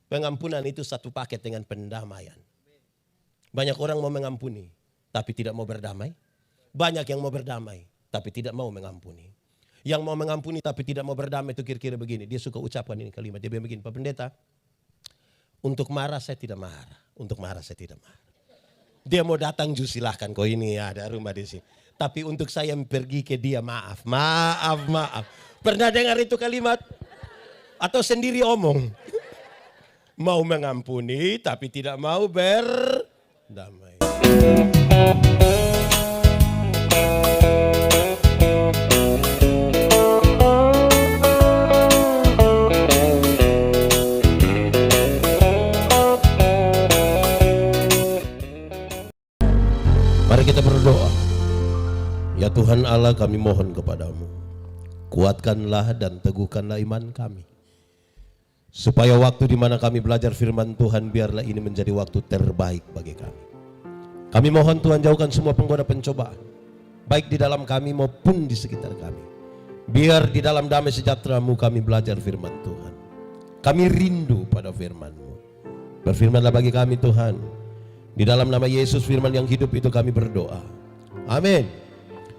Pengampunan itu satu paket dengan pendamaian. Banyak orang mau mengampuni, tapi tidak mau berdamai. Banyak yang mau berdamai, tapi tidak mau mengampuni. Yang mau mengampuni tapi tidak mau berdamai itu kira-kira begini. Dia suka ucapkan ini kalimat. Dia bilang begini, Pak Pendeta, untuk marah saya tidak marah. Untuk marah saya tidak marah. Dia mau datang silahkan, kok ini ada rumah di sini. Tapi untuk saya pergi ke dia, maaf. Pernah dengar itu kalimat? Atau sendiri omong? Mau mengampuni tapi tidak mau berdamai. Mari kita berdoa. Ya Tuhan Allah, kami mohon kepadamu, kuatkanlah dan teguhkanlah iman kami, supaya waktu di mana kami belajar firman Tuhan, biarlah ini menjadi waktu terbaik bagi kami. Kami mohon Tuhan, jauhkan semua penggoda pencobaan, baik di dalam kami maupun di sekitar kami. Biar di dalam damai sejahtera-Mu kami belajar firman Tuhan. Kami rindu pada firman-Mu. Berfirmanlah bagi kami Tuhan. Di dalam nama Yesus firman yang hidup itu kami berdoa. Amin.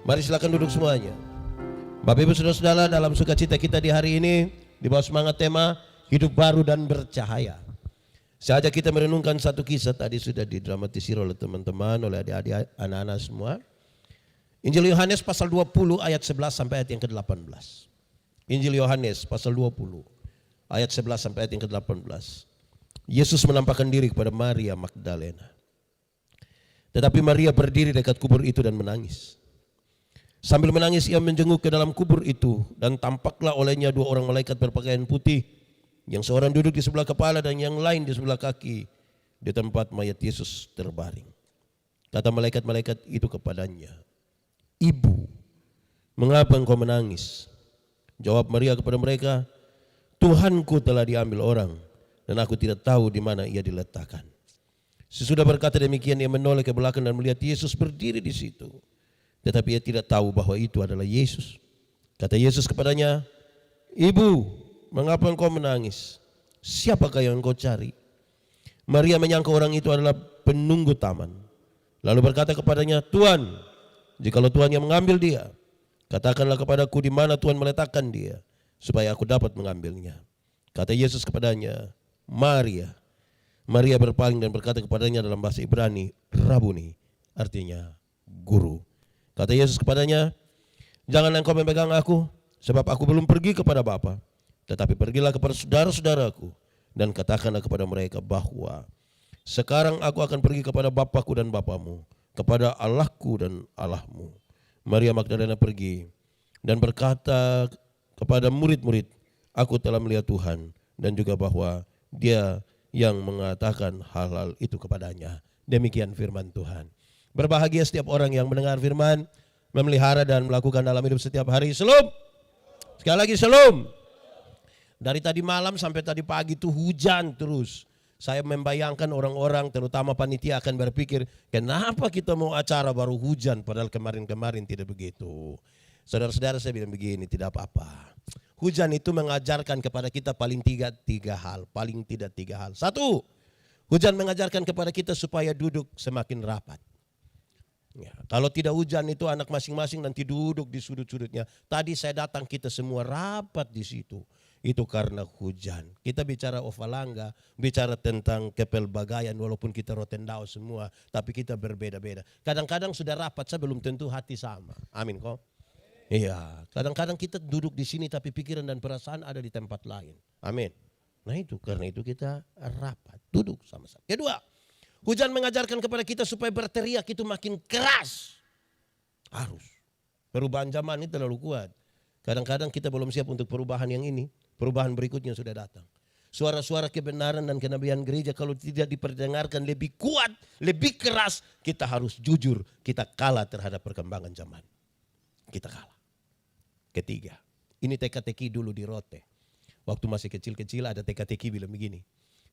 Mari silakan duduk semuanya. Bapak Ibu Saudara-saudara, dalam sukacita kita di hari ini, di bawah semangat tema hidup baru dan bercahaya. Saja kita merenungkan satu kisah, tadi sudah didramatisir oleh teman-teman, oleh adik-adik, anak-anak semua. Injil Yohanes pasal 20 ayat 11 sampai ayat yang ke-18. Injil Yohanes pasal 20 ayat 11 sampai ayat yang ke-18. Yesus menampakkan diri kepada Maria Magdalena. Tetapi Maria berdiri dekat kubur itu dan menangis. Sambil menangis ia menjenguk ke dalam kubur itu, dan tampaklah olehnya dua orang malaikat berpakaian putih, yang seorang duduk di sebelah kepala dan yang lain di sebelah kaki di tempat mayat Yesus terbaring. Kata malaikat-malaikat itu kepadanya, "Ibu, mengapa engkau menangis?" Jawab Maria kepada mereka, "Tuhanku telah diambil orang, dan aku tidak tahu di mana ia diletakkan." Sesudah berkata demikian, ia menoleh ke belakang dan melihat Yesus berdiri di situ. Tetapi ia tidak tahu bahwa itu adalah Yesus. Kata Yesus kepadanya, "Ibu, mengapa engkau menangis? Siapakah yang engkau cari?" Maria menyangka orang itu adalah penunggu taman. Lalu berkata kepadanya, "Tuan, jikalau Tuhan yang mengambil dia, katakanlah kepadaku di mana Tuhan meletakkan dia, supaya aku dapat mengambilnya." Kata Yesus kepadanya, "Maria." Maria berpaling dan berkata kepadanya dalam bahasa Ibrani, "Rabuni," artinya guru. Kata Yesus kepadanya, "Jangan engkau memegang aku, sebab aku belum pergi kepada Bapa. Tetapi pergilah kepada saudara-saudaraku dan katakanlah kepada mereka bahwa sekarang aku akan pergi kepada Bapakku dan Bapamu, kepada Allahku dan Allahmu." Maria Magdalena pergi dan berkata kepada murid-murid, "Aku telah melihat Tuhan," dan juga bahwa Dia yang mengatakan hal-hal itu kepadanya. Demikian firman Tuhan. Berbahagia setiap orang yang mendengar firman, memelihara dan melakukan dalam hidup setiap hari. Shalom. Sekali lagi shalom. Dari tadi malam sampai tadi pagi itu hujan terus. Saya membayangkan orang-orang terutama panitia akan berpikir, kenapa kita mau acara baru hujan padahal kemarin-kemarin tidak begitu. Saudara-saudara, saya bilang begini, tidak apa-apa. Hujan itu mengajarkan kepada kita paling tiga hal. Paling tidak tiga hal. Satu, hujan mengajarkan kepada kita supaya duduk semakin rapat. Ya, kalau tidak hujan itu anak masing-masing nanti duduk di sudut-sudutnya. Tadi saya datang kita semua rapat di situ. Itu karena hujan. Kita bicara Ovalangga, bicara tentang Kepel Bagayan walaupun kita Rotendao semua. Tapi kita berbeda-beda. Kadang-kadang sudah rapat saya belum tentu hati sama. Amin kok. Iya, kadang-kadang kita duduk di sini tapi pikiran dan perasaan ada di tempat lain. Amin. Nah itu, karena itu kita rapat, duduk sama-sama. Kedua, hujan mengajarkan kepada kita supaya berteriak itu makin keras. Harus. Perubahan zaman ini terlalu kuat. Kadang-kadang kita belum siap untuk perubahan yang ini. Perubahan berikutnya sudah datang. Suara-suara kebenaran dan kenabian gereja kalau tidak diperdengarkan lebih kuat, lebih keras, kita harus jujur. Kita kalah terhadap perkembangan zaman. Kita kalah. Ketiga, ini teka-teki dulu di Rote. Waktu masih kecil-kecil ada teka-teki bilang begini,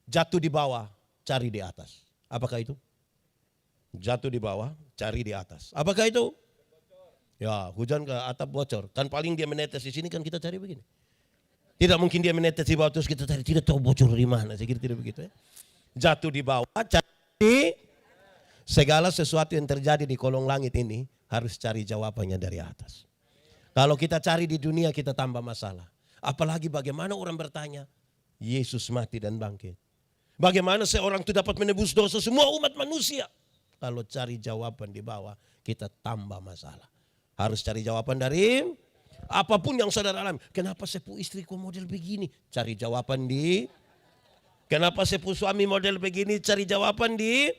jatuh di bawah, cari di atas. Apakah itu? Jatuh di bawah, cari di atas. Apakah itu? Ya, hujan ke atap bocor. Kan paling dia menetes di sini kan kita cari begini. Tidak mungkin dia menetes di bawah terus kita tadi tidak tahu bocor di mana. Saya kira tidak begitu ya. Jatuh di bawah, cari segala sesuatu yang terjadi di kolong langit ini harus cari jawabannya dari atas. Kalau kita cari di dunia kita tambah masalah. Apalagi bagaimana orang bertanya, Yesus mati dan bangkit. Bagaimana seorang itu dapat menebus dosa semua umat manusia. Kalau cari jawaban di bawah kita tambah masalah. Harus cari jawaban dari apapun yang saudara alami. Kenapa sepu istriku model begini? Cari jawaban di. Kenapa sepu suami model begini? Cari jawaban di.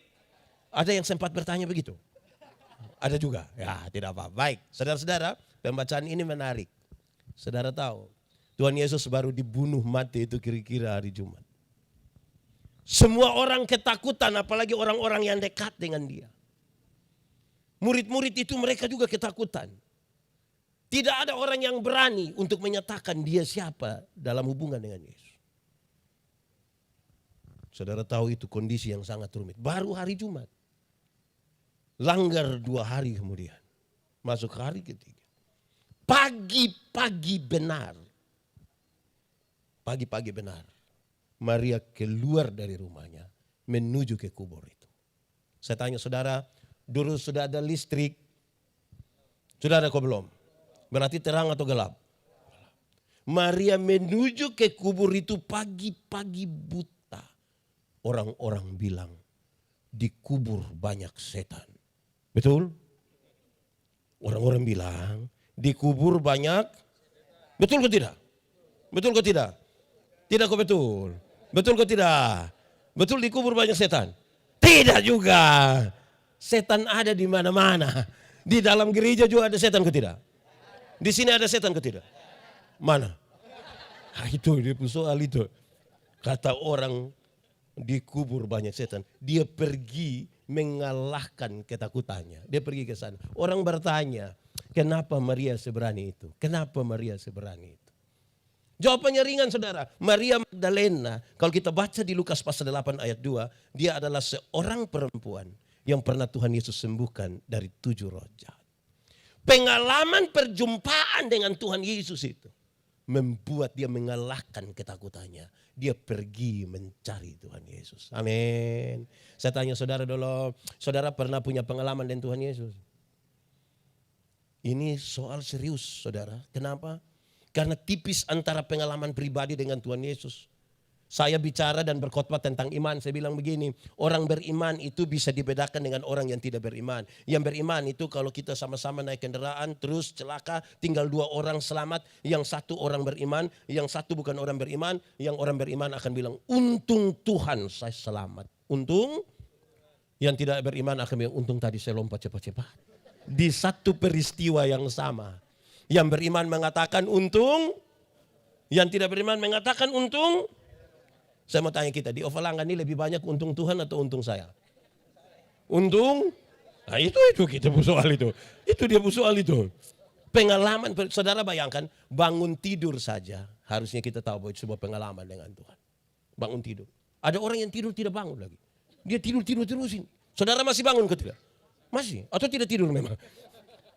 Ada yang sempat bertanya begitu? Ada juga? Ya tidak apa-apa. Baik, saudara-saudara, pembacaan ini menarik. Saudara tahu, Tuhan Yesus baru dibunuh mati itu kira-kira hari Jumat. Semua orang ketakutan, apalagi orang-orang yang dekat dengan dia. Murid-murid itu mereka juga ketakutan. Tidak ada orang yang berani untuk menyatakan dia siapa dalam hubungan dengan Yesus. Saudara tahu itu kondisi yang sangat rumit. Baru hari Jumat. Langgar 2 hari kemudian. Masuk hari ketiga. Pagi-pagi benar. Pagi-pagi benar. Maria keluar dari rumahnya. Menuju ke kubur itu. Saya tanya saudara, dulu sudah ada listrik? Sudah ada kok belum? Berarti terang atau gelap? Maria menuju ke kubur itu pagi-pagi buta. Orang-orang bilang di kubur banyak setan. Betul? Orang-orang bilang di kubur banyak. Betul kok tidak? Betul kok tidak? Tidak kok betul? Betul kok tidak? Betul di kubur banyak setan? Tidak juga. Setan ada di mana-mana. Di dalam gereja juga ada setan kok tidak? Di sini ada setan ke tidak? Mana? Nah, itu dia soal itu. Kata orang di kubur banyak setan. Dia pergi mengalahkan ketakutannya. Dia pergi ke sana. Orang bertanya, kenapa Maria seberani itu? Kenapa Maria seberani itu? Jawabannya ringan saudara. Maria Magdalena, kalau kita baca di Lukas pasal 8 ayat 2, dia adalah seorang perempuan yang pernah Tuhan Yesus sembuhkan dari 7 roh jahat. Pengalaman perjumpaan dengan Tuhan Yesus itu membuat dia mengalahkan ketakutannya. Dia pergi mencari Tuhan Yesus. Amin. Saya tanya saudara dulu, saudara pernah punya pengalaman dengan Tuhan Yesus? Ini soal serius saudara. Kenapa? Karena tipis antara pengalaman pribadi dengan Tuhan Yesus. Saya bicara dan berkhotbah tentang iman. Saya bilang begini, orang beriman itu bisa dibedakan dengan orang yang tidak beriman. Yang beriman itu kalau kita sama-sama naik kendaraan terus celaka, tinggal 2 orang selamat. Yang 1 orang beriman, yang 1 bukan orang beriman. Yang orang beriman akan bilang, untung Tuhan saya selamat. Untung, yang tidak beriman akan bilang, untung tadi saya lompat cepat-cepat. Di satu peristiwa yang sama. Yang beriman mengatakan untung, yang tidak beriman mengatakan untung. Saya mau tanya kita, di Ovalangga ini lebih banyak untung Tuhan atau untung saya? Untung? Nah itu kita soal itu. Itu dia soal itu. Pengalaman, saudara bayangkan bangun tidur saja. Harusnya kita tahu bahwa itu sebuah pengalaman dengan Tuhan. Bangun tidur. Ada orang yang tidur tidak bangun lagi. Dia tidur terusin. Saudara masih bangun ke tidak? Masih? Atau tidak tidur memang?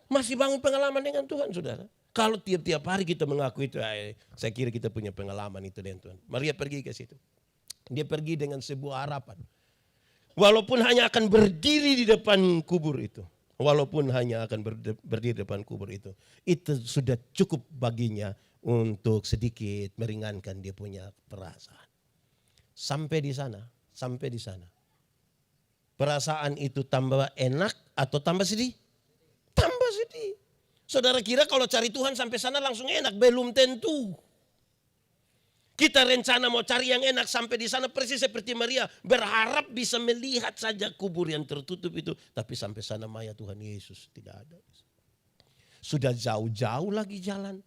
Masih bangun pengalaman dengan Tuhan saudara. Kalau tiap-tiap hari kita mengaku itu, saya kira kita punya pengalaman itu dengan Tuhan. Maria pergi ke situ. Dia pergi dengan sebuah harapan. Walaupun hanya akan berdiri di depan kubur itu. Walaupun hanya akan berdiri di depan kubur itu. Itu sudah cukup baginya untuk sedikit meringankan dia punya perasaan. Sampai di sana. Perasaan itu tambah enak atau tambah sedih? Tambah sedih. Saudara kira kalau cari Tuhan sampai sana langsung enak? Belum tentu. Kita rencana mau cari yang enak sampai di sana persis seperti Maria. Berharap bisa melihat saja kubur yang tertutup itu. Tapi sampai sana mayat Tuhan Yesus tidak ada. Sudah jauh-jauh lagi jalan.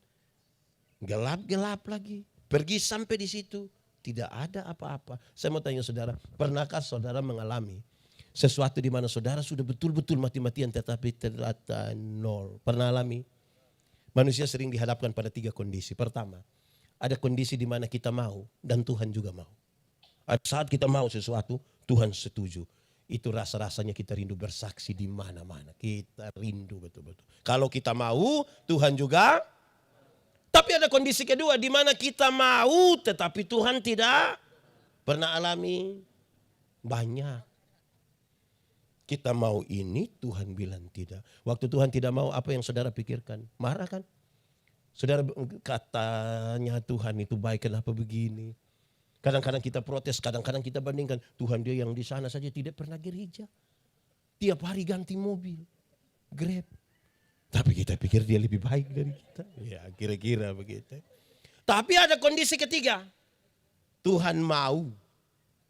Gelap-gelap lagi. Pergi sampai di situ. Tidak ada apa-apa. Saya mau tanya saudara. Pernahkah saudara mengalami sesuatu di mana saudara sudah betul-betul mati-matian tetapi ternyata nol? Pernah alami? Manusia sering dihadapkan pada 3 kondisi. Pertama. Ada kondisi di mana kita mau dan Tuhan juga mau. Ada saat kita mau sesuatu, Tuhan setuju. Itu rasa-rasanya kita rindu bersaksi di mana-mana. Kita rindu betul-betul. Kalau kita mau, Tuhan juga. Tapi ada kondisi kedua di mana kita mau tetapi Tuhan tidak pernah alami. Banyak. Kita mau ini, Tuhan bilang tidak. Waktu Tuhan tidak mau, apa yang saudara pikirkan? Marah kan? Saudara, katanya Tuhan itu baik, kenapa begini? Kadang-kadang kita protes, kadang-kadang kita bandingkan. Tuhan dia yang di sana saja tidak pernah gereja. Tiap hari ganti mobil, Grab. Tapi kita pikir dia lebih baik dari kita. Ya kira-kira begitu. Tapi ada kondisi ketiga. Tuhan mau,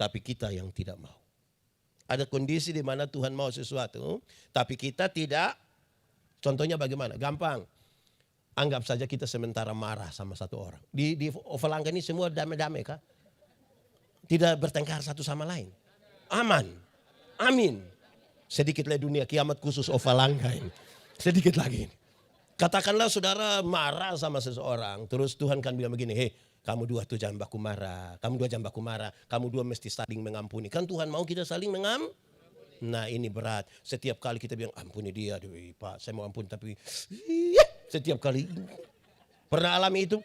tapi kita yang tidak mau. Ada kondisi di mana Tuhan mau sesuatu, tapi kita tidak. Contohnya bagaimana? Gampang. Anggap saja kita sementara marah sama satu orang. Di Ovalangga ini semua damai-damai kah? Tidak bertengkar satu sama lain. Aman. Amin. Sedikit lagi dunia kiamat khusus Ovalangga ini. Sedikit lagi. Katakanlah saudara marah sama seseorang. Terus Tuhan kan bilang begini, hei kamu dua tuh jangan baku marah. Kamu dua jangan baku marah. Kamu dua mesti saling mengampuni. Kan Tuhan mau kita saling mengampuni. Nah ini berat. Setiap kali kita bilang ampuni dia. Aduh Pak saya mau ampuni tapi setiap kali. Pernah alami itu?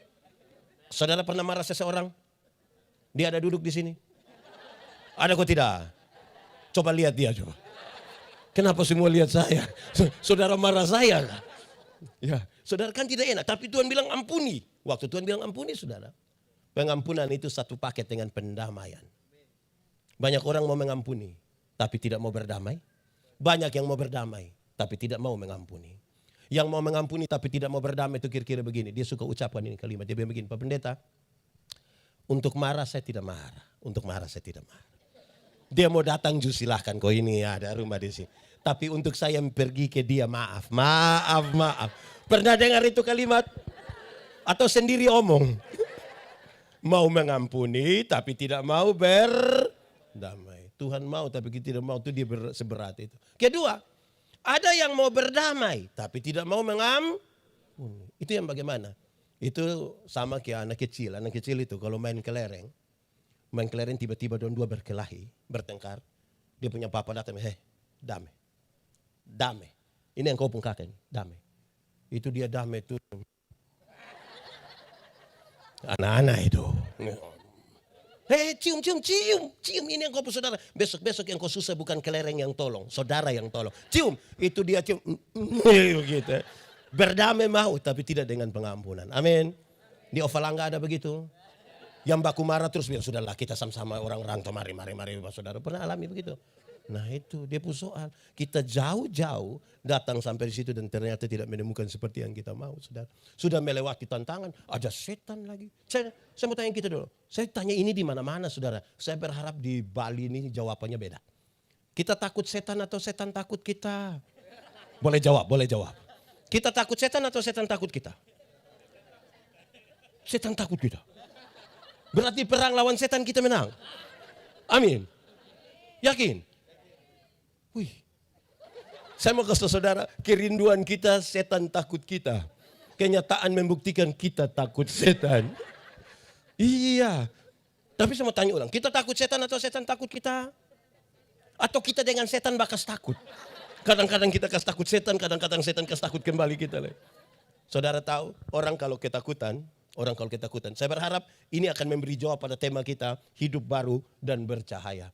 Saudara pernah marah seseorang? Dia ada duduk di sini? Ada kok tidak? Coba lihat dia coba. Kenapa semua lihat saya? Saudara marah saya kan? Ya, saudara kan tidak enak. Tapi Tuhan bilang ampuni. Waktu Tuhan bilang ampuni saudara. Pengampunan itu satu paket dengan pendamaian. Banyak orang mau mengampuni, tapi tidak mau berdamai. Banyak yang mau berdamai, tapi tidak mau mengampuni. Yang mau mengampuni tapi tidak mau berdamai itu kira-kira begini. Dia suka ucapkan ini kalimat. Dia bilang begini, Pak Pendeta. Untuk marah saya tidak marah. Untuk marah saya tidak marah. Dia mau datang justru silahkan. Kok ini ada rumah di sini. Tapi untuk saya pergi ke dia maaf. Maaf, maaf. Pernah dengar itu kalimat? Atau sendiri omong? Mau mengampuni tapi tidak mau berdamai. Tuhan mau tapi kita tidak mau itu dia seberat itu. Kedua, ada yang mau berdamai tapi tidak mau mengampuni. Itu yang bagaimana? Itu sama kayak anak kecil. Anak kecil itu kalau main kelereng tiba-tiba dua berkelahi, bertengkar. Dia punya papa datang, hei damai. Damai. Ini yang kau pun kakek, damai. Itu dia damai itu. Anak-anak itu. Hei cium. Ini yang kau pun saudara. Besok yang kau susah bukan kelereng yang tolong. Saudara yang tolong. Cium. Itu dia cium. Begitu. Berdamai mau tapi tidak dengan pengampunan. Amin. Di Ovalangga ada begitu. Yang baku marah terus bilang sudahlah kita sama-sama orang rantau mari saudara. Pernah alami begitu? Nah itu dia pun soal. Kita jauh-jauh datang sampai di situ dan ternyata tidak menemukan seperti yang kita mau. Saudara. Sudah melewati tantangan, ada setan lagi. Saya mau tanya kita dulu. Saya tanya ini di mana-mana saudara. Saya berharap di Bali ini jawabannya beda. Kita takut setan atau setan takut kita? Boleh jawab. Kita takut setan atau setan takut kita? Setan takut kita. Berarti perang lawan setan kita menang. Amin. Yakin? Wih. Saya mau kasih saudara, kerinduan kita setan takut kita. Kenyataan membuktikan kita takut setan. Iya. Tapi saya mau tanya ulang, kita takut setan atau setan takut kita? Atau kita dengan setan bakas takut? Kadang-kadang kita kasih takut setan, kadang-kadang setan kasih takut kembali kita. Saudara tahu, orang kalau ketakutan, saya berharap ini akan memberi jawab pada tema kita, hidup baru dan bercahaya.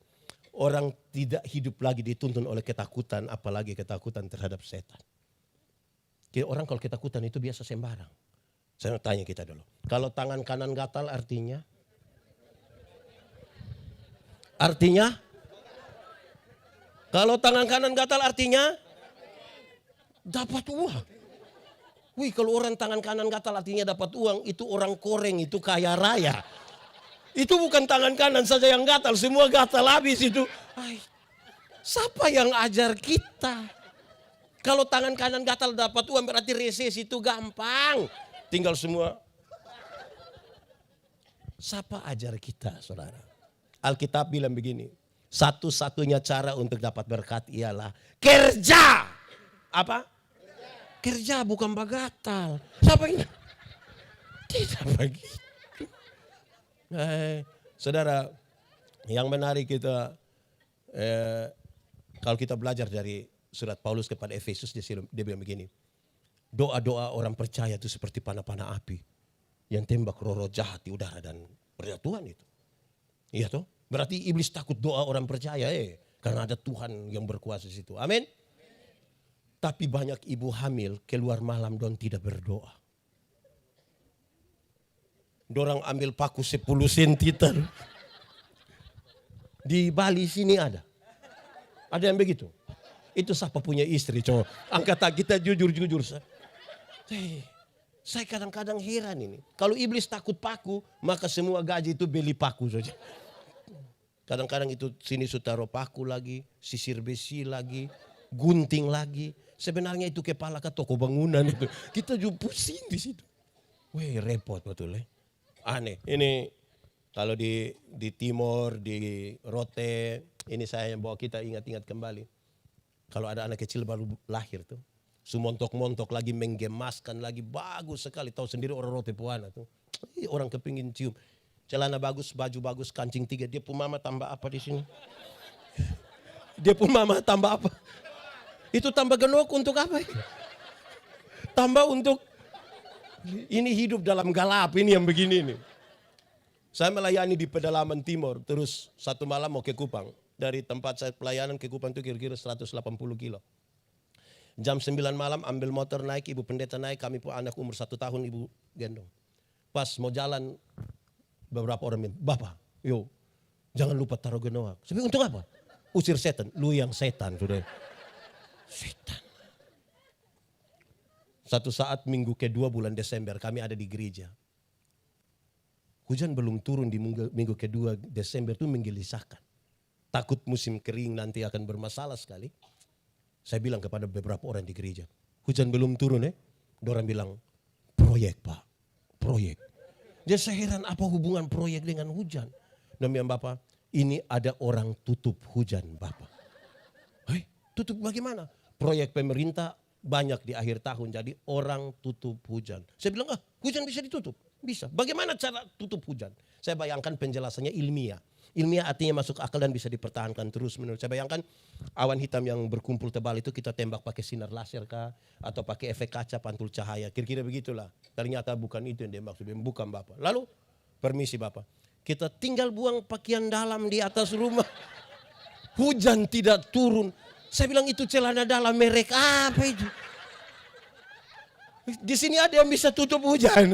Orang tidak hidup lagi dituntun oleh ketakutan, apalagi ketakutan terhadap setan. Orang kalau ketakutan itu biasa sembarang. Saya mau tanya kita dulu. Kalau tangan kanan gatal artinya? Kalau tangan kanan gatal artinya? Dapat uang. Wih kalau orang tangan kanan gatal artinya dapat uang, itu orang koreng, itu kaya raya. Itu bukan tangan kanan saja yang gatal, semua gatal habis itu. Ay, siapa yang ajar kita? Kalau tangan kanan gatal dapat uang berarti resesi itu gampang. Tinggal semua. Siapa ajar kita saudara? Alkitab bilang begini, satu-satunya cara untuk dapat berkat ialah kerja. Apa? Kerja bukan bagatal. Siapa ini? Tidak begitu. Saudara, yang menarik kita, kalau kita belajar dari surat Paulus kepada Efesus, dia bilang begini, doa-doa orang percaya itu seperti panah-panah api. yang tembak roh-roh jahat di udara dan perjatuhan itu. Iya toh? Berarti iblis takut doa orang percaya karena ada Tuhan yang berkuasa di situ. Amin. Tapi banyak ibu hamil keluar malam dan tidak berdoa. Dorang ambil paku 10 sentimeter. Di Bali sini ada. Ada yang begitu. Itu siapa punya istri, coba. Angkat kita jujur-jujur. Saya kadang-kadang heran ini. Kalau iblis takut paku, maka semua gaji itu beli paku saja. Kadang-kadang itu sini taruh paku lagi, sisir besi lagi, gunting lagi. Sebenarnya itu kepala ke toko bangunan itu. Kita juga pusing di situ. Weh, repot betul ya. Aneh. Ini kalau di Timor, di Rote, ini saya yang bawa kita ingat-ingat kembali. Kalau ada anak kecil baru lahir tuh, sumontok-montok lagi, menggemaskan lagi, bagus sekali. Tahu sendiri orang Rote Puana tuh, orang kepingin cium. Celana bagus, baju bagus, kancing 3. Dia pun mama tambah apa di sini? Dia pun mama tambah apa? Itu tambah genok untuk apa? Tambah untuk ini hidup dalam galap ini yang begini nih. Saya melayani di pedalaman timur, terus satu malam mau ke Kupang. Dari tempat saya pelayanan ke Kupang itu kira-kira 180 kilo. Jam 9 malam ambil motor naik, ibu pendeta naik, kami pun anak umur 1 tahun ibu gendong. Pas mau jalan beberapa orang bilang, Bapak, yo jangan lupa taruh genoak. Saya bilang, untuk apa? Usir setan. Lu yang setan sudah. Setan. Satu saat minggu kedua bulan Desember kami ada di gereja. Hujan belum turun di minggu kedua Desember itu menggelisahkan. Takut musim kering nanti akan bermasalah sekali. Saya bilang kepada beberapa orang di gereja. Hujan belum turun Dorang bilang, proyek Pak, proyek. Jadi saya heran apa hubungan proyek dengan hujan. Demikian Bapak, ini ada orang tutup hujan Bapak. Hei, tutup bagaimana? Proyek pemerintah banyak di akhir tahun, jadi orang tutup hujan. Saya bilang, hujan bisa ditutup? Bisa. Bagaimana cara tutup hujan? Saya bayangkan penjelasannya ilmiah. Ilmiah artinya masuk akal dan bisa dipertahankan terus menerus. Saya bayangkan awan hitam yang berkumpul tebal itu kita tembak pakai sinar laser kah? Atau pakai efek kaca pantul cahaya. Kira-kira begitulah. Ternyata bukan itu yang dia maksud. Bukan Bapak. Lalu, permisi Bapak. Kita tinggal buang pakaian dalam di atas rumah. Hujan tidak turun. Saya bilang itu celana dalam merek apa itu? Di sini ada yang bisa tutup hujan.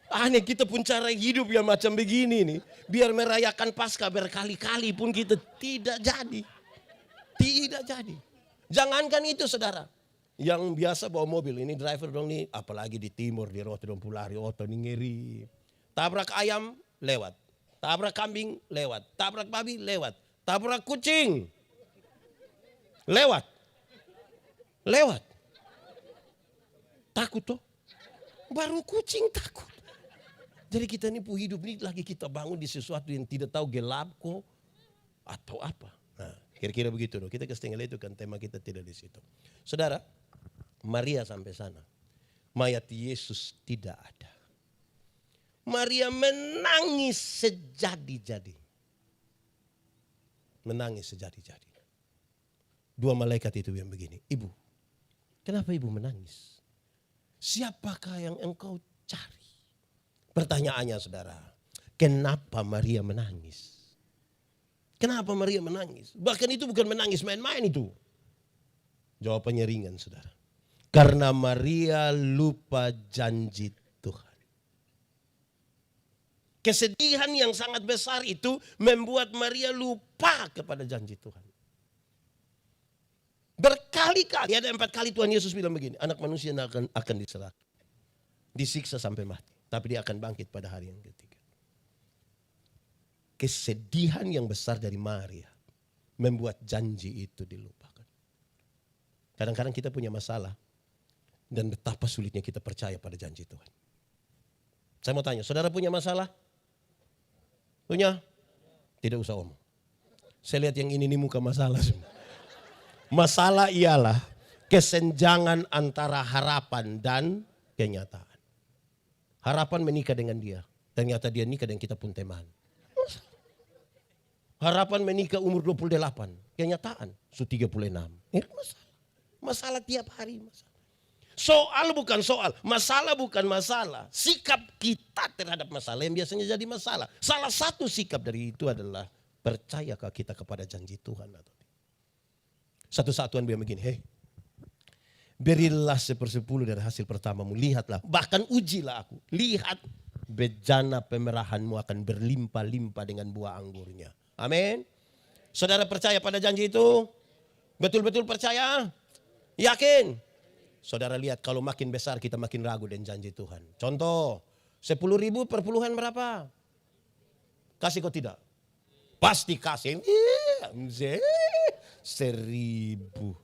Aneh, kita pun cara hidup yang macam begini nih. Biar merayakan Paskah berkali-kali pun kita tidak jadi. Tidak jadi. Jangankan itu saudara. Yang biasa bawa mobil, ini driver dong nih. Apalagi di timur, di Rote dong pulari, oto nih ngeri. Tabrak ayam, lewat. Tabrak kambing, lewat. Tabrak babi, lewat. Tabrak kucing, lewat. Lewat. Takut toh. Baru kucing takut. Jadi kita ini hidup ini lagi kita bangun di sesuatu yang tidak tahu gelap kok atau apa. Nah, kira-kira begitu loh. Kita ke setengah itu kan tema kita tidak di situ. Saudara, Maria sampai sana. Mayat Yesus tidak ada. Maria menangis sejadi-jadi. Menangis sejadi-jadi. 2 malaikat itu yang begini. Ibu, kenapa ibu menangis? Siapakah yang engkau cari? Pertanyaannya saudara, kenapa Maria menangis? Kenapa Maria menangis? Bahkan itu bukan menangis main-main itu. Jawabannya ringan saudara. Karena Maria lupa janji Tuhan. Kesedihan yang sangat besar itu membuat Maria lupa kepada janji Tuhan. Berkali-kali, ada 4 kali Tuhan Yesus bilang begini, anak manusia akan diserahkan. Disiksa sampai mati. Tapi dia akan bangkit pada hari yang ketiga. Kesedihan yang besar dari Maria membuat janji itu dilupakan. Kadang-kadang kita punya masalah dan betapa sulitnya kita percaya pada janji Tuhan. Saya mau tanya, saudara punya masalah? Punya? Tidak usah omong. Saya lihat yang ini muka masalah semua. Masalah ialah kesenjangan antara harapan dan kenyataan. Harapan menikah dengan dia. Ternyata dia nikah dengan kita pun teman. Harapan menikah umur 28. Kenyataan su 36. Ini masalah. Masalah tiap hari. Masalah. Soal bukan soal, masalah bukan masalah. Sikap kita terhadap masalah yang biasanya jadi masalah. Salah satu sikap dari itu adalah percayakah kita kepada janji Tuhan atau tidak. Satu saat Tuhan bilang begini, hei, berilah 1/10 dari hasil pertamamu, lihatlah, bahkan ujilah aku. Lihat, bejana pemerahanmu akan berlimpah-limpah dengan buah anggurnya. Amin. Saudara percaya pada janji itu? Betul-betul percaya? Yakin? Saudara lihat kalau makin besar kita makin ragu dengan janji Tuhan. Contoh, 10.000 perpuluhan berapa? Kasih kau tidak? Pasti kasih. 1.000.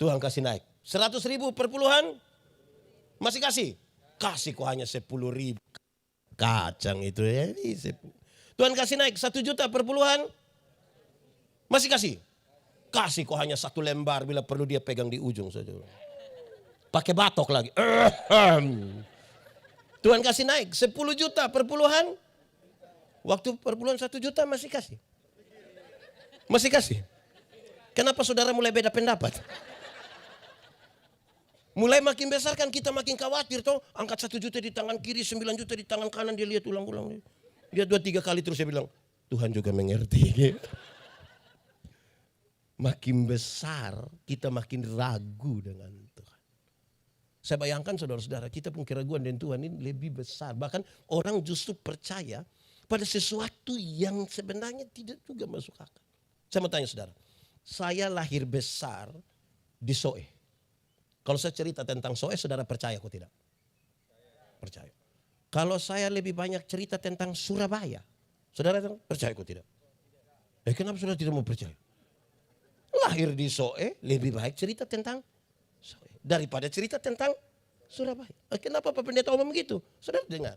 Tuhan kasih naik. 100.000 perpuluhan? Masih kasih? Kasih kok hanya 10.000. Kacang itu ya. Tuhan kasih naik 1 juta perpuluhan? Masih kasih? Kasih kok hanya 1 lembar bila perlu dia pegang di ujung saja. Pakai batok lagi. Tuhan kasih naik 10 juta perpuluhan. Waktu perpuluhan 1 juta masih kasih. Masih kasih. Kenapa saudara mulai beda pendapat? Mulai makin besar kan kita makin khawatir toh. Angkat 1 juta di tangan kiri, 9 juta di tangan kanan, dia lihat ulang-ulang. Dia 2-3 kali terus dia bilang, Tuhan juga mengerti. Makin besar kita makin ragu dengan Tuhan. Saya bayangkan saudara-saudara, kita pun keraguan dengan Tuhan ini lebih besar. Bahkan orang justru percaya pada sesuatu yang sebenarnya tidak juga masuk akal. Saya mau tanya saudara, saya lahir besar di Soe. Kalau saya cerita tentang Soe, saudara percaya kok tidak? Percaya. Kalau saya lebih banyak cerita tentang Surabaya, saudara percaya kok tidak? Kenapa saudara tidak mau percaya? Lahir di Soe, lebih baik cerita tentang Soe daripada cerita tentang Surabaya. Kenapa Pak Pendeta omong begitu? Saudara dengar.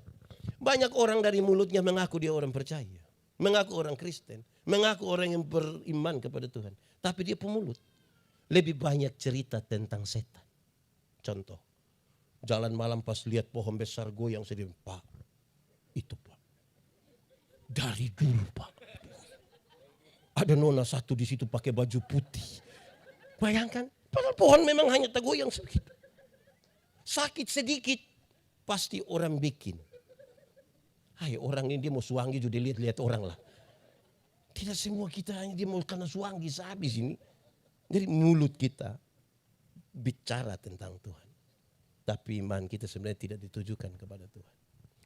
Banyak orang dari mulutnya mengaku dia orang percaya. Mengaku orang Kristen. Mengaku orang yang beriman kepada Tuhan. Tapi dia pemulut. Lebih banyak cerita tentang setan. Contoh. Jalan malam pas lihat pohon besar goyang sedih. Pak, itu Pak. Dari dulu Pak. Ada nona satu di situ pakai baju putih. Bayangkan. Padahal pohon memang hanya tergoyang sedikit. Sakit sedikit. Pasti orang bikin. Hai orang ini dia mau suanggi juga lihat-lihat orang lah. Tidak semua kita hanya dia mau karena suanggi sehabis ini. Jadi mulut kita bicara tentang Tuhan. Tapi iman kita sebenarnya tidak ditujukan kepada Tuhan.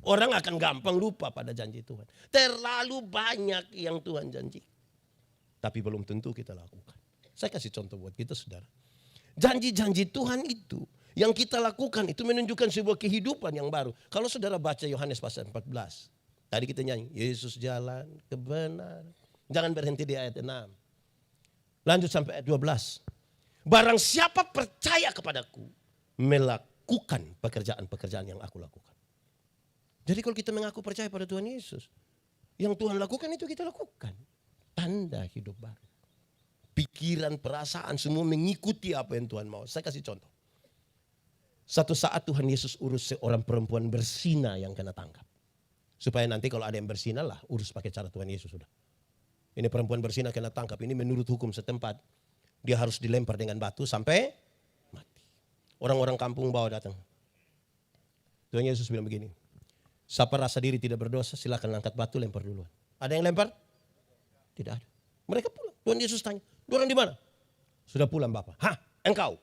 Orang akan gampang lupa pada janji Tuhan. Terlalu banyak yang Tuhan janji. Tapi belum tentu kita lakukan. Saya kasih contoh buat kita saudara. Janji-janji Tuhan itu yang kita lakukan itu menunjukkan sebuah kehidupan yang baru. Kalau saudara baca Yohanes pasal 14. Tadi kita nyanyi, Yesus jalan kebenaran. Jangan berhenti di ayat 6. Lanjut sampai ayat 12. Barang siapa percaya kepadaku, melakukan pekerjaan-pekerjaan yang aku lakukan. Jadi kalau kita mengaku percaya pada Tuhan Yesus, yang Tuhan lakukan itu kita lakukan. Tanda hidup baru. Pikiran, perasaan semua mengikuti apa yang Tuhan mau. Saya kasih contoh. Satu saat Tuhan Yesus urus seorang perempuan berzina yang kena tangkap. Supaya nanti kalau ada yang berzina lah urus pakai cara Tuhan Yesus sudah. Ini perempuan berzina kena tangkap. Ini menurut hukum setempat. Dia harus dilempar dengan batu sampai mati. Orang-orang kampung bawa datang. Tuhan Yesus bilang begini. Siapa rasa diri tidak berdosa silakan angkat batu lempar duluan. Ada yang lempar? Tidak ada. Mereka pulang. Tuhan Yesus tanya. Dorang di mana? Sudah pulang Bapak. Hah, engkau?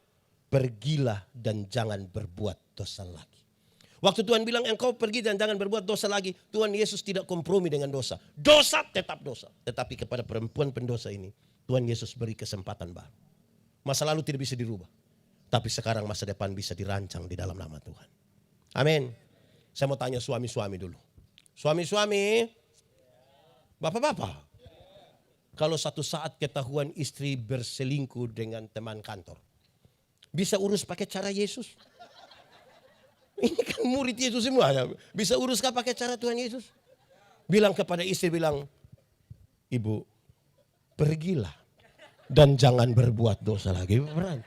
Pergilah dan jangan berbuat dosa lagi. Waktu Tuhan bilang engkau pergi dan jangan berbuat dosa lagi. Tuhan Yesus tidak kompromi dengan dosa. Dosa tetap dosa. Tetapi kepada perempuan pendosa ini. Tuhan Yesus beri kesempatan baru. Masa lalu tidak bisa dirubah. Tapi sekarang masa depan bisa dirancang di dalam nama Tuhan. Amin. Saya mau tanya suami-suami dulu. Suami-suami. Bapak-bapak. Kalau satu saat ketahuan istri berselingkuh dengan teman kantor. Bisa urus pakai cara Yesus? Ini kan murid Yesus semua. Bisa uruskah pakai cara Tuhan Yesus? Bilang kepada istri, bilang, Ibu, pergilah dan jangan berbuat dosa lagi. Beneran.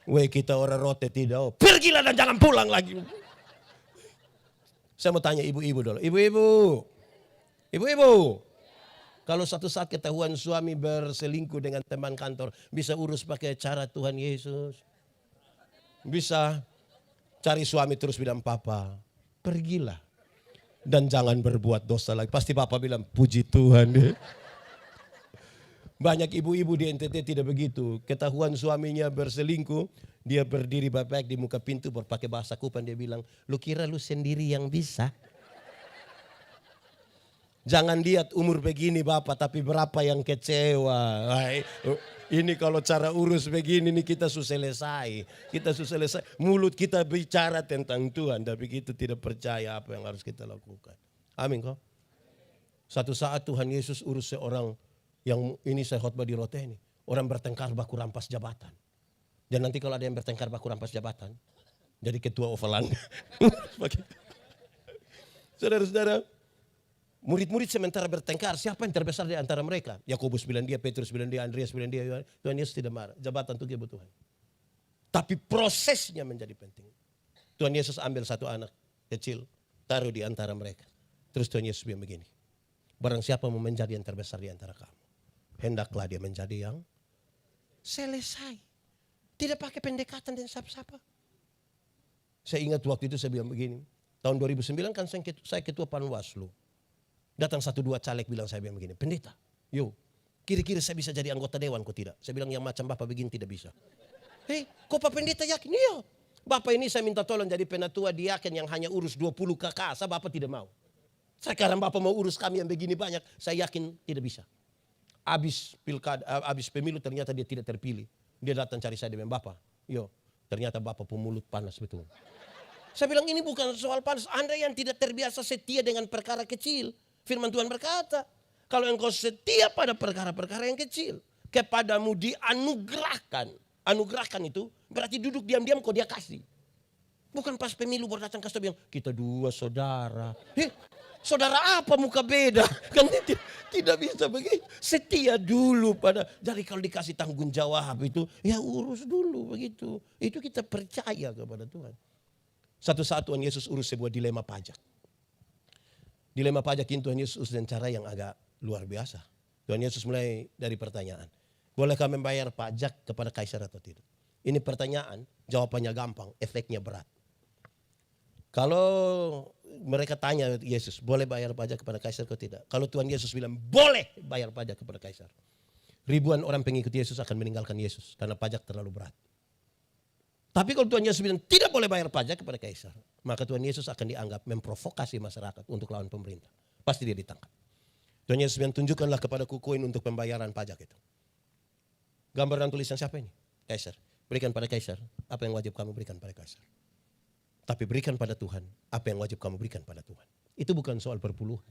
Weh kita orang rote tidak. Pergilah dan jangan pulang lagi. Saya mau tanya ibu-ibu dulu. Ibu-ibu. Ibu-ibu. Kalau satu saat ketahuan suami berselingkuh dengan teman kantor. Bisa urus pakai cara Tuhan Yesus? Bisa. Cari suami terus bilang, papa pergilah. Dan jangan berbuat dosa lagi. Pasti papa bilang, puji Tuhan deh. Banyak ibu-ibu di NTT tidak begitu. Ketahuan suaminya berselingkuh, dia berdiri baik-baik di muka pintu berpakai bahasa Kupang. Dia bilang, lu kira lu sendiri yang bisa? Jangan lihat umur begini bapak, tapi berapa yang kecewa. Ini kalau cara urus begini nih kita susah selesai. Kita susah selesai. Mulut kita bicara tentang Tuhan, tapi kita tidak percaya apa yang harus kita lakukan. Amin kok. Satu saat Tuhan Yesus urus seorang yang ini saya khotbah di Rote ini. Orang bertengkar baku rampas jabatan. Dan nanti kalau ada yang bertengkar baku rampas jabatan, jadi ketua Ovalan. Saudara-saudara, murid-murid sementara bertengkar, siapa yang terbesar di antara mereka? Yakobus bilang dia, Petrus bilang dia, Andreas bilang dia. Tuhan Yesus tidak marah. Jabatan itu kebutuhan. Tapi prosesnya menjadi penting. Tuhan Yesus ambil satu anak kecil, taruh di antara mereka. Terus Tuhan Yesus bilang begini, barang siapa mau menjadi yang terbesar di antara kamu, hendaklah dia menjadi yang selesai. Tidak pakai pendekatan dan siapa-siapa. Saya ingat waktu itu saya bilang begini, tahun 2009 kan saya ketua Panwaslu. Datang 1-2 caleg bilang saya bilang begini, pendeta, yo, kira-kira saya bisa jadi anggota dewan kok tidak? Saya bilang yang macam bapak begini tidak bisa. Hei, kok Pak Pendeta yakin? Iya. Bapak ini saya minta tolong jadi penatua diaken yang hanya urus 20 kakak, bapak tidak mau. Sekarang bapak mau urus kami yang begini banyak, saya yakin tidak bisa. Habis pemilu ternyata dia tidak terpilih. Dia datang cari saya dengan bapak, yo, ternyata bapak pemulut panas betul. Saya bilang ini bukan soal panas, Anda yang tidak terbiasa setia dengan perkara kecil. Firman Tuhan berkata, kalau engkau setia pada perkara-perkara yang kecil, kepadamu dianugerahkan. Anugerahkan itu berarti duduk diam-diam kok dia kasih. Bukan pas pemilu baru datang kasih bilang, kita 2 saudara. Saudara apa muka beda? Kan tidak bisa begitu. Setia dulu pada, jadi kalau dikasih tanggung jawab itu, ya urus dulu begitu. Itu kita percaya kepada Tuhan. Satu saat Tuhan Yesus urus sebuah dilema pajak. Dilema pajak ini Tuhan Yesus urus dengan cara yang agak luar biasa. Tuhan Yesus mulai dari pertanyaan. Bolehkah membayar pajak kepada kaisar atau tidak? Ini pertanyaan, jawabannya gampang, efeknya berat. Kalau mereka tanya Yesus, boleh bayar pajak kepada kaisar atau tidak? Kalau Tuhan Yesus bilang, boleh bayar pajak kepada kaisar. Ribuan orang pengikut Yesus akan meninggalkan Yesus karena pajak terlalu berat. Tapi kalau Tuhan Yesus bilang tidak boleh bayar pajak kepada kaisar, maka Tuhan Yesus akan dianggap memprovokasi masyarakat untuk lawan pemerintah. Pasti dia ditangkap. Tuhan Yesus bilang tunjukkanlah kepadaku koin untuk pembayaran pajak itu. Gambar dan tulisan siapa ini? Kaisar. Berikan pada kaisar apa yang wajib kamu berikan pada kaisar. Tapi berikan pada Tuhan apa yang wajib kamu berikan pada Tuhan. Itu bukan soal perpuluhan.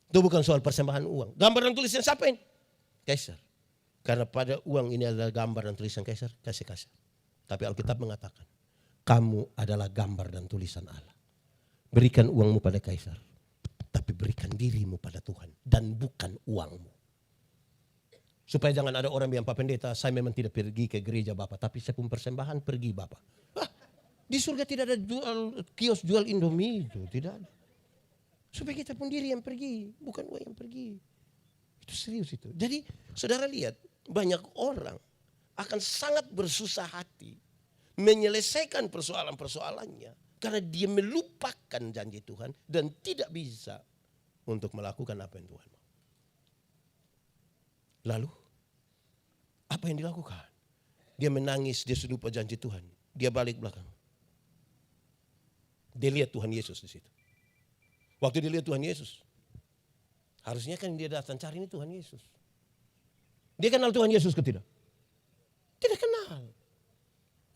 Itu bukan soal persembahan uang. Gambar dan tulisan siapa ini? Kaisar. Karena pada uang ini adalah gambar dan tulisan kaisar, kasih kaisar. Tapi Alkitab mengatakan, kamu adalah gambar dan tulisan Allah. Berikan uangmu pada kaisar, tapi berikan dirimu pada Tuhan dan bukan uangmu. Supaya jangan ada orang bilang, Pak Pendeta, saya memang tidak pergi ke gereja Bapak, tapi saya pun persembahan pergi Bapak. Di surga tidak ada kios jual Indomie itu, tidak ada. Supaya kita pun diri yang pergi, bukan uang yang pergi. Itu serius itu. Jadi saudara lihat, banyak orang akan sangat bersusah hati menyelesaikan persoalan-persoalannya karena dia melupakan janji Tuhan dan tidak bisa untuk melakukan apa yang Tuhan mau. Lalu apa yang dilakukan? Dia menangis, dia sudah lupa janji Tuhan. Dia balik belakang. Dia lihat Tuhan Yesus di situ. Waktu dia lihat Tuhan Yesus, harusnya kan dia datang cari ini Tuhan Yesus. Dia kenal Tuhan Yesus ke tidak? Tidak kenal.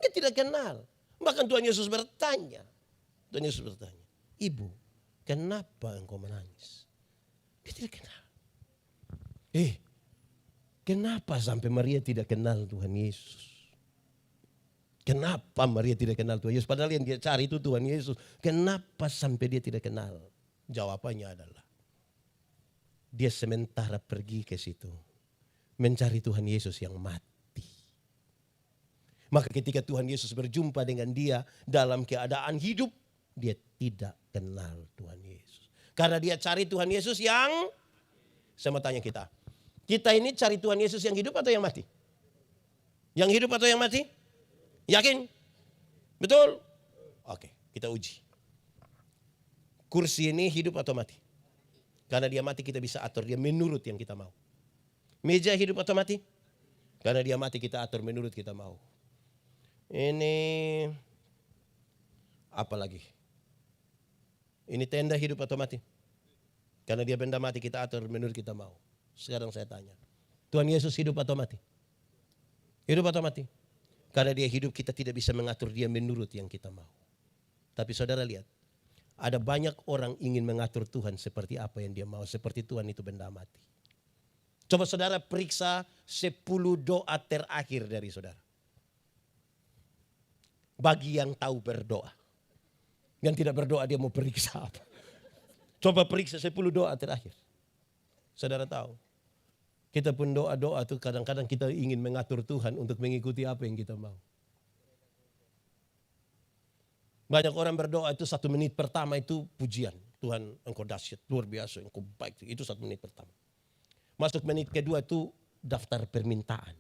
Dia tidak kenal. Bahkan Tuhan Yesus bertanya. Tuhan Yesus bertanya, Ibu, kenapa engkau menangis? Dia tidak kenal. Kenapa sampai Maria tidak kenal Tuhan Yesus? Kenapa Maria tidak kenal Tuhan Yesus? Padahal yang dia cari itu Tuhan Yesus. Kenapa sampai dia tidak kenal? Jawabannya adalah, dia sementara pergi ke situ mencari Tuhan Yesus yang mati. Maka ketika Tuhan Yesus berjumpa dengan dia dalam keadaan hidup, dia tidak kenal Tuhan Yesus. Karena dia cari Tuhan Yesus yang, saya mau tanya kita ini cari Tuhan Yesus yang hidup atau yang mati? Yang hidup atau yang mati? Yakin? Betul? Oke, kita uji. Kursi ini hidup atau mati? Karena dia mati kita bisa atur dia menurut yang kita mau. Meja hidup atau mati? Karena dia mati kita atur menurut kita mau. Ini apa lagi? Ini tenda hidup atau mati? Karena dia benda mati kita atur menurut kita mau. Sekarang saya tanya, Tuhan Yesus hidup atau mati? Hidup atau mati? Karena dia hidup kita tidak bisa mengatur dia menurut yang kita mau. Tapi saudara lihat, ada banyak orang ingin mengatur Tuhan seperti apa yang dia mau. Seperti Tuhan itu benda mati. Coba saudara periksa 10 doa terakhir dari saudara. Bagi yang tahu berdoa. Yang tidak berdoa dia mau periksa apa. Coba periksa 10 doa terakhir. Saudara tahu. Kita pun doa-doa tuh kadang-kadang kita ingin mengatur Tuhan untuk mengikuti apa yang kita mau. Banyak orang berdoa itu 1 menit pertama itu pujian. Tuhan engkau dahsyat, luar biasa, engkau baik. Itu 1 menit pertama. Masuk menit kedua itu daftar permintaan.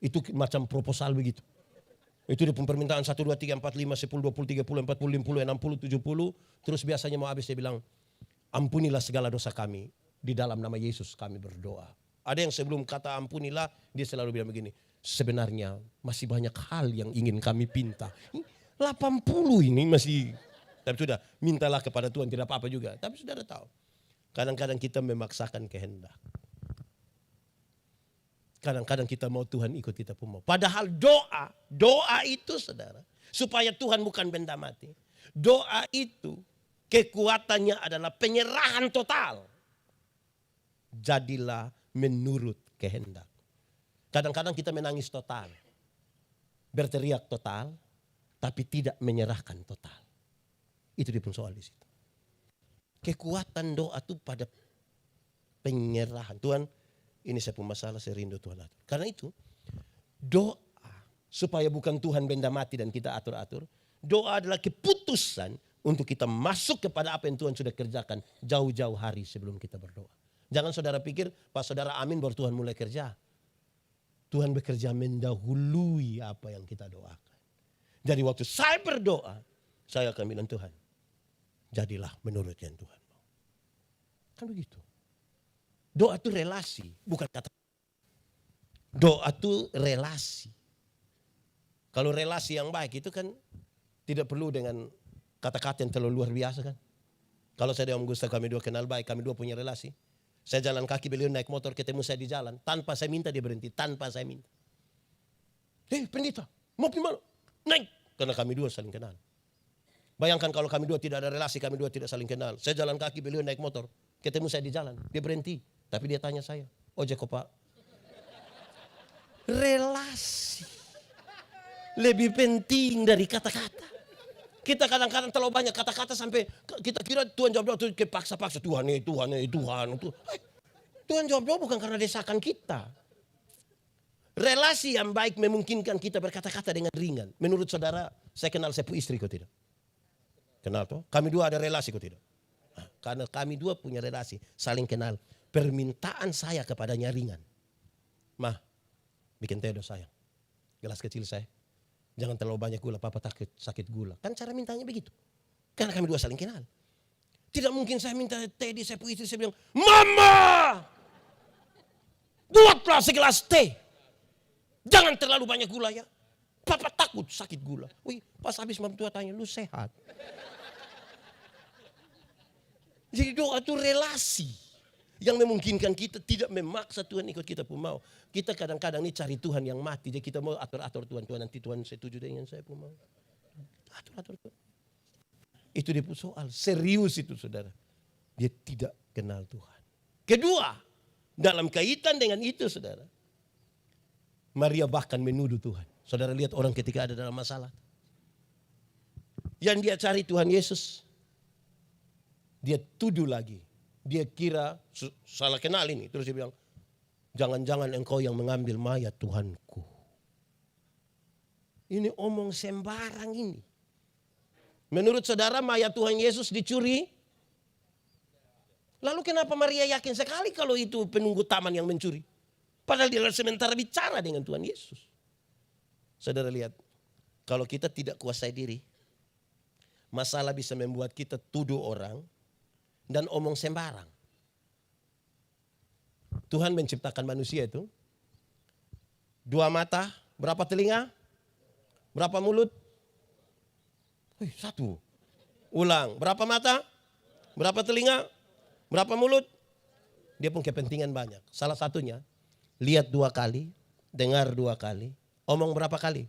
Itu macam proposal begitu. Itu di permintaan 1, 2, 3, 4, 5, 10, 20, 30, 40, 50, 60, 70. Terus biasanya mau habis dia bilang, ampunilah segala dosa kami. Di dalam nama Yesus kami berdoa. Ada yang sebelum kata ampunilah, dia selalu bilang begini. Sebenarnya masih banyak hal yang ingin kami pinta. 80 ini masih. Tapi sudah, mintalah kepada Tuhan, tidak apa-apa juga. Tapi saudara tahu, kadang-kadang kita memaksakan kehendak. Kadang-kadang kita mau Tuhan ikut kita pun mau. Padahal doa itu saudara. Supaya Tuhan bukan benda mati. Doa itu kekuatannya adalah penyerahan total. Jadilah menurut kehendak. Kadang-kadang kita menangis total. Berteriak total. Tapi tidak menyerahkan total. Itu dia pun soal di situ. Kekuatan doa itu pada penyerahan. Tuhan, ini saya pun masalah, saya rindu Tuhan atur. Karena itu, doa supaya bukan Tuhan benda mati dan kita atur-atur. Doa adalah keputusan untuk kita masuk kepada apa yang Tuhan sudah kerjakan jauh-jauh hari sebelum kita berdoa. Jangan saudara pikir pas saudara amin baru Tuhan mulai kerja. Tuhan bekerja mendahului apa yang kita doakan. Jadi waktu saya berdoa, saya akan bilang Tuhan, jadilah menurut yang Tuhan mau. Kan begitu. Doa itu relasi, bukan kata. Doa itu relasi. Kalau relasi yang baik itu kan tidak perlu dengan kata-kata yang terlalu luar biasa kan. Kalau saya dan Om Gustaf kami dua kenal baik, kami dua punya relasi. Saya jalan kaki, beliau naik motor, ketemu saya di jalan. Tanpa saya minta dia berhenti, tanpa saya minta. Pendeta, mau gimana? Naik, karena kami dua saling kenal. Bayangkan kalau kami dua tidak ada relasi, kami dua tidak saling kenal. Saya jalan kaki, beliau naik motor. Ketemu saya di jalan, dia berhenti. Tapi dia tanya saya, ojek kok Pak? Relasi. Lebih penting dari kata-kata. Kita kadang-kadang terlalu banyak kata-kata sampai kita kira Tuhan jawab doa itu kepaksa-paksa. Tuhan. Tuhan jawab doa bukan karena desakan kita. Relasi yang baik memungkinkan kita berkata-kata dengan ringan. Menurut saudara, saya kenal sepupu istri kok tidak? Kenal toh? Kami dua ada relasi kok tidak? Nah, karena kami dua punya relasi, saling kenal. Permintaan saya kepadanya ringan. Mah, bikin teh dong sayang. Gelas kecil saya. Jangan terlalu banyak gula, papa takut sakit gula. Kan cara mintanya begitu. Karena kami dua saling kenal. Tidak mungkin saya minta teh di sepupu istri, saya bilang, Mama! Buatlah segelas teh. Jangan terlalu banyak gula ya. Papa takut sakit gula. Wih, pas habis mam tua tanya, lu sehat? Jadi doa itu relasi. Yang memungkinkan kita tidak memaksa Tuhan ikut kita pun mau. Kita kadang-kadang ini cari Tuhan yang mati. Jadi kita mau atur-atur Tuhan. Tuhan nanti Tuhan setuju dengan saya pun mau. Atur-atur Tuhan. Itu dia pun soal. Serius itu saudara. Dia tidak kenal Tuhan. Kedua, dalam kaitan dengan itu saudara. Maria bahkan menuduh Tuhan. Saudara lihat orang ketika ada dalam masalah. Yang dia cari Tuhan Yesus. Dia tuduh lagi. Dia kira salah kenal ini. Terus dia bilang, jangan-jangan engkau yang mengambil mayat Tuhanku. Ini omong sembarang ini. Menurut saudara mayat Tuhan Yesus dicuri? Lalu kenapa Maria yakin sekali kalau itu penunggu taman yang mencuri? Padahal dia sementara bicara dengan Tuhan Yesus. Saudara lihat, kalau kita tidak kuasai diri, Masalah bisa membuat kita tuduh orang dan omong sembarang. Tuhan menciptakan manusia itu 2 mata, berapa telinga? Berapa mulut? 1. Ulang, berapa mata? Berapa telinga? Berapa mulut? Dia pun kepentingan banyak. Salah satunya, lihat 2 kali, dengar 2 kali, omong berapa kali?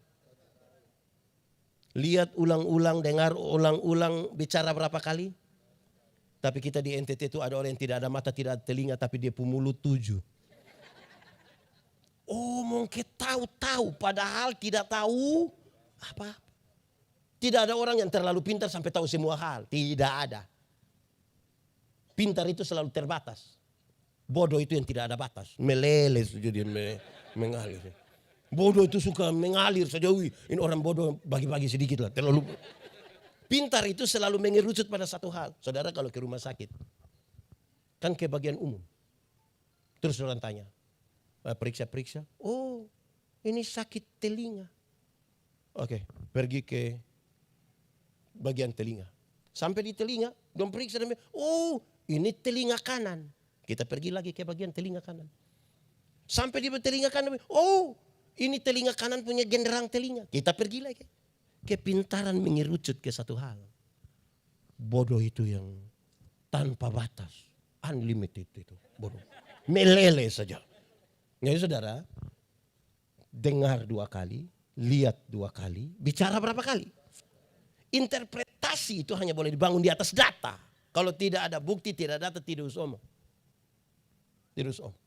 Lihat ulang-ulang, dengar ulang-ulang, bicara berapa kali? Tapi kita di NTT itu ada orang yang tidak ada mata, tidak ada telinga, tapi dia pun mulut 7. Omong tahu-tahu, padahal tidak tahu apa. Tidak ada orang yang terlalu pintar sampai tahu semua hal. Tidak ada. Pintar itu selalu terbatas. Bodoh itu yang tidak ada batas. Meleleh saja dia mengalir. Bodoh itu suka mengalir saja. Ini orang bodoh bagi-bagi sedikit lah. Terlalu. Pintar itu selalu mengerucut pada satu hal. Saudara kalau ke rumah sakit. Kan ke bagian umum. Terus orang tanya. Periksa-periksa. Oh ini sakit telinga. Oke, pergi ke bagian telinga. Sampai di telinga. Dong periksa. Oh ini telinga kanan. Kita pergi lagi ke bagian telinga kanan. Sampai di telinga kanan. Oh ini telinga kanan punya genderang telinga. Kita pergi lagi. Kepintaran mengerucut ke satu hal. Bodoh itu yang tanpa batas. Unlimited itu. Bodoh. Meleleh saja. Jadi saudara. Dengar 2 kali. Lihat 2 kali. Bicara berapa kali? Interpretasi itu hanya boleh dibangun di atas data. Kalau tidak ada bukti, tidak ada data, tidak usah omong. Tidak usah omong.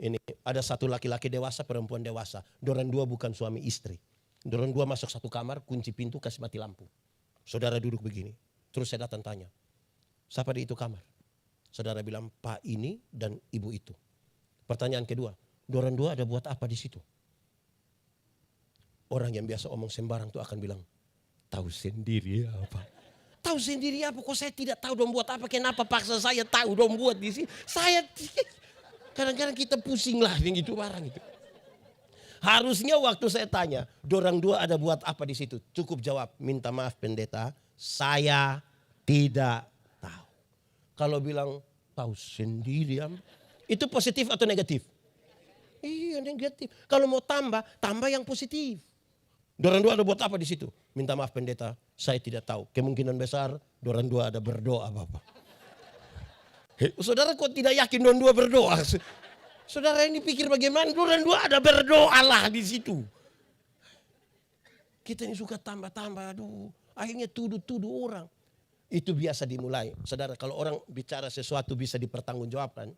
Ini ada satu laki-laki dewasa, perempuan dewasa. Dorang 2 bukan suami istri. Dorang 2 masuk satu kamar, kunci pintu, kasih mati lampu. Saudara duduk begini. Terus saya datang tanya. Siapa di itu kamar? Saudara bilang, Pak ini dan ibu itu. Pertanyaan kedua. Dorang 2 ada buat apa di situ? Orang yang biasa omong sembarang itu akan bilang, tahu sendiri apa. Tahu sendiri apa, kok saya tidak tahu dong buat apa, kenapa paksa saya tahu dong buat di sini. Saya kadang-kadang kita pusing lah dengan itu barang itu. Harusnya waktu saya tanya, dorang 2 ada buat apa di situ? Cukup jawab, minta maaf pendeta, saya tidak tahu. Kalau bilang tahu sendiri, itu positif atau negatif? Iya negatif. Kalau mau tambah yang positif. Dorang 2 ada buat apa di situ? Minta maaf pendeta, saya tidak tahu. Kemungkinan besar dorang 2 ada berdoa Bapak. Saudara kok tidak yakin dorang 2 berdoa? Saudara ini pikir bagaimana? Dorang 2 ada berdoa lah di situ. Kita ini suka tambah-tambah, aduh. Akhirnya tuduh-tuduh orang. Itu biasa dimulai. Saudara kalau orang bicara sesuatu bisa dipertanggungjawabkan.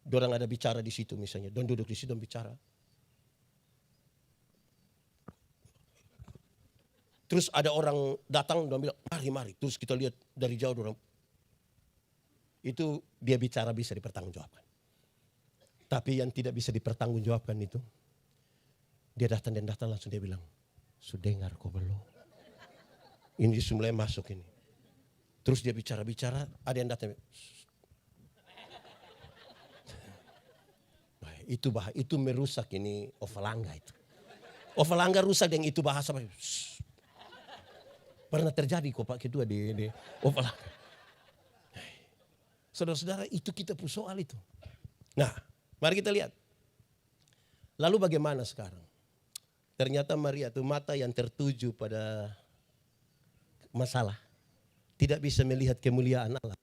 Dorang ada bicara di situ misalnya. Dorang duduk di situ dan bicara. Terus ada orang datang dan bilang, mari. Terus kita lihat dari jauh orang. Itu dia bicara bisa dipertanggungjawabkan. Tapi yang tidak bisa dipertanggungjawabkan itu. Dia datang langsung dia bilang, sudengar kok belum. Ini mulai masuk ini. Terus dia bicara, ada yang datang. Itu merusak ini Ovalangga itu. Ovalangga rusak dengan itu bahasa. Pernah terjadi kok Pak kedua di Ovalangga. Saudara-saudara itu kita pun soal itu. Nah mari kita lihat. Lalu bagaimana sekarang? Ternyata Maria itu mata yang tertuju pada masalah. Tidak bisa melihat kemuliaan Allah.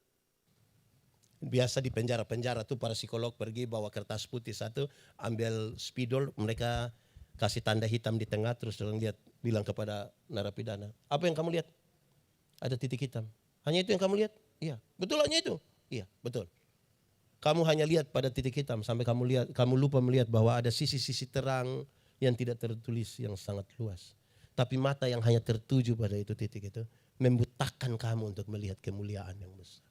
Biasa di penjara-penjara tuh para psikolog pergi bawa kertas putih satu. Ambil spidol mereka kasih tanda hitam di tengah. Terus orang lihat bilang kepada narapidana. Apa yang kamu lihat? Ada titik hitam. Hanya itu yang kamu lihat? Iya. Betul hanya itu? Iya betul. Kamu hanya lihat pada titik hitam. Sampai kamu lupa melihat bahwa ada sisi-sisi terang yang tidak tertulis yang sangat luas. Tapi mata yang hanya tertuju pada itu titik itu. Membutakan kamu untuk melihat kemuliaan yang besar.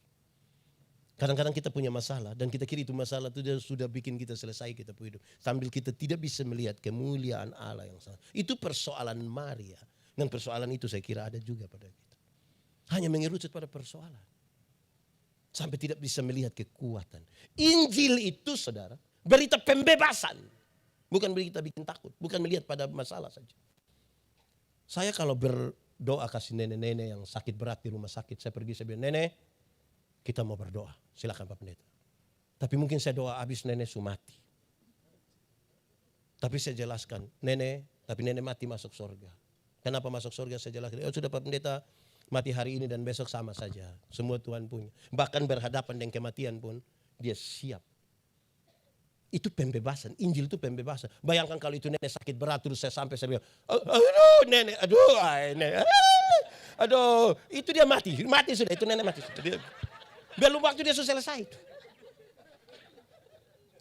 Kadang-kadang kita punya masalah dan kita kira itu masalah itu sudah bikin kita selesai kita hidup. Sambil kita tidak bisa melihat kemuliaan Allah yang sangat. Itu persoalan Maria. Dan persoalan itu saya kira ada juga pada kita. Hanya mengerucut pada persoalan. Sampai tidak bisa melihat kekuatan. Injil itu saudara, berita pembebasan. Bukan berita bikin takut. Bukan melihat pada masalah saja. Saya kalau doa kasih nenek-nenek yang sakit berat di rumah sakit. Saya pergi, saya bilang, nenek, kita mau berdoa. Silakan Pak Pendeta. Tapi mungkin saya doa habis nenek su mati. Tapi saya jelaskan, tapi nenek mati masuk surga. Kenapa masuk surga? Saya jelaskan, sudah Pak Pendeta, mati hari ini dan besok sama saja. Semua Tuhan punya. Bahkan berhadapan dengan kematian pun, dia siap. Itu pembebasan, Injil itu pembebasan. Bayangkan kalau itu nenek sakit berat terus saya sampai saya bilang, aduh nenek, aduh, itu dia mati sudah, itu nenek mati sudah. Belum waktu dia sudah selesai itu.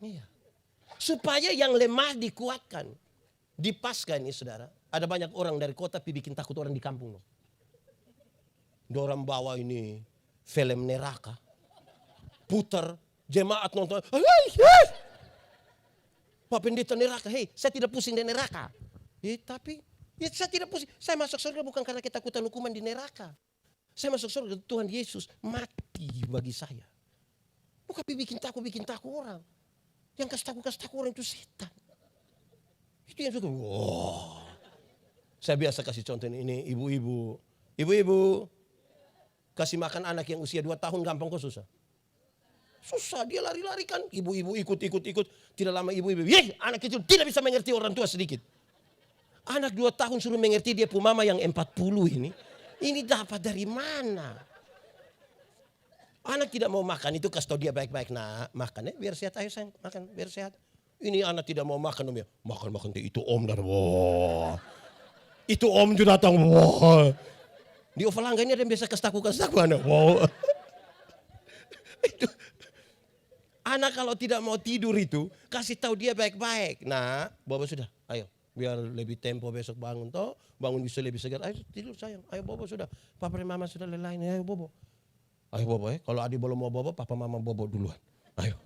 Iya. Supaya yang lemah dikuatkan. Di Paskah ini saudara, ada banyak orang dari kota bikin takut orang di kampung. Orang bawa ini film neraka, putar, jemaat nonton, Pak Pendeta neraka, saya tidak pusing di neraka. Tapi saya tidak pusing. Saya masuk surga bukan karena ketakutan hukuman di neraka. Saya masuk surga Tuhan Yesus mati bagi saya. Bukan bikin takut orang. Yang kasih takut orang itu setan. Itu yang suka. Wow. Saya biasa kasih contoh ini, ibu-ibu. Ibu-ibu, kasih makan anak yang usia 2 tahun gampang kok susah? Susah, dia lari-lari kan. Ibu-ibu ikut. Tidak lama ibu-ibu, anak kecil tidak bisa mengerti orang tua sedikit. Anak 2 tahun suruh mengerti dia pun mama yang 40 ini. Ini dapat dari mana? Anak tidak mau makan, itu kasih tahu dia baik-baik. Nah, makan ya, biar sehat. Ayo sayang, makan, biar sehat. Ini anak tidak mau makan, om ya. Makan, itu om dan wah. Itu om juga datang, wah. Di Ovalangga ini ada yang biasa kasih tahu anak, wow. Itu. Anak kalau tidak mau tidur itu, kasih tahu dia baik-baik. Nah, Bobo sudah, ayo. Biar lebih tempo besok bangun toh, bangun bisa lebih segar. Ayo tidur sayang, ayo Bobo sudah. Papa dan mama sudah lelah ini, ayo Bobo. Ayo Bobo kalau adik belum mau Bobo, papa mama Bobo duluan. Ayo.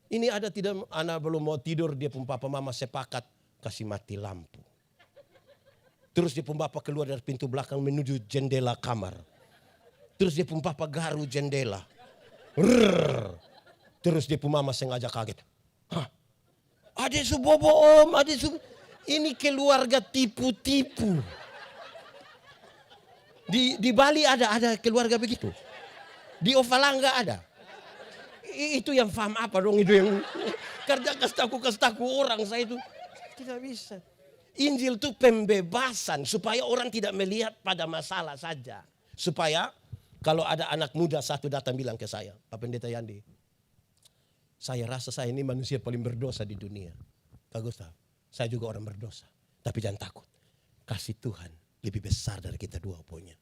Ini ada tidak, anak belum mau tidur, dia pun papa mama sepakat kasih mati lampu. Terus dia pun papa keluar dari pintu belakang menuju jendela kamar. Terus dia pun papa garu jendela. Terus dia pun mama sengaja kaget. Hah? Adik su Bobo om, adik su. Ini keluarga tipu-tipu. Di Bali ada keluarga begitu. Di Ovalangga ada. Itu yang paham apa dong itu yang kerja kasih tahu orang saya itu tidak bisa. Injil itu pembebasan supaya orang tidak melihat pada masalah saja. Supaya kalau ada anak muda satu datang bilang ke saya, Pak Pendeta Yandi, saya rasa saya ini manusia paling berdosa di dunia. Pak Gustav, saya juga orang berdosa. Tapi jangan takut. Kasih Tuhan lebih besar dari kita dua punya.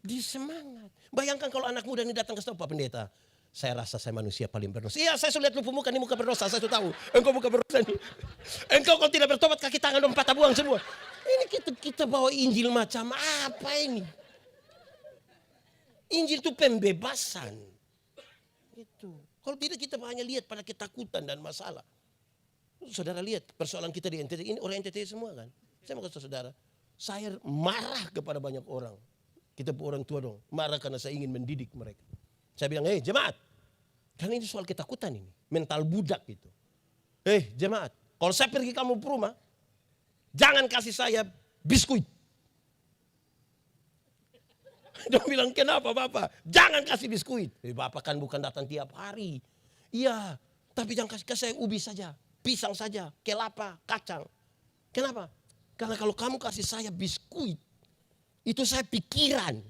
Di semangat. Bayangkan kalau anak muda ini datang ke Pak Pendeta. Saya rasa saya manusia paling berdosa. Iya, saya sudah lihat lu muka, ini muka berdosa. Saya sudah tahu. Engkau muka berdosa ini. Engkau kalau tidak bertobat kaki tangan dong patah buang semua. Ini kita bawa Injil macam apa ini? Injil itu pembebasan. Itu. Kalau tidak kita hanya lihat pada ketakutan dan masalah. Saudara lihat persoalan kita di NTT. Ini orang NTT semua kan. Saya mau kasih saudara. Saya marah kepada banyak orang. Kita orang tua dong. Marah karena saya ingin mendidik mereka. Saya bilang, jemaat. Karena ini soal ketakutan ini. Mental budak itu. Jemaat. Kalau saya pergi kamu ke rumah. Jangan kasih saya biskuit. Dia bilang, kenapa Bapak? Jangan kasih biskuit. Bapak kan bukan datang tiap hari. Iya, tapi jangan kasih saya ubi saja. Pisang saja, kelapa, kacang. Kenapa? Karena kalau kamu kasih saya biskuit, itu saya pikiran.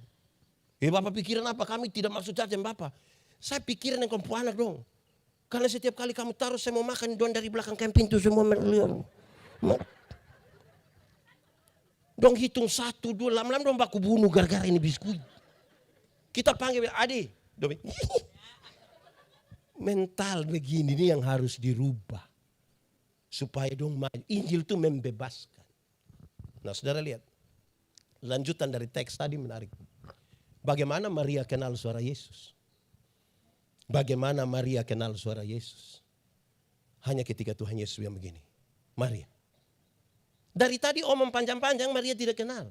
Bapak pikiran apa? Kami tidak maksud jajan Bapak. Saya pikiran yang kamu anak dong. Karena setiap kali kamu taruh saya mau makan, don dari belakang pintu semua melihat. Dong hitung 1, 2, lama-lama dong baku bunuh gara-gara ini biskuit. Kita panggil, Adi. Mental begini ini yang harus dirubah. Supaya dong maju. Injil itu membebaskan. Nah saudara lihat. Lanjutan dari teks tadi menarik. Bagaimana Maria kenal suara Yesus? Bagaimana Maria kenal suara Yesus? Hanya ketika Tuhan Yesus yang begini. Maria. Dari tadi omong panjang-panjang Maria tidak kenal.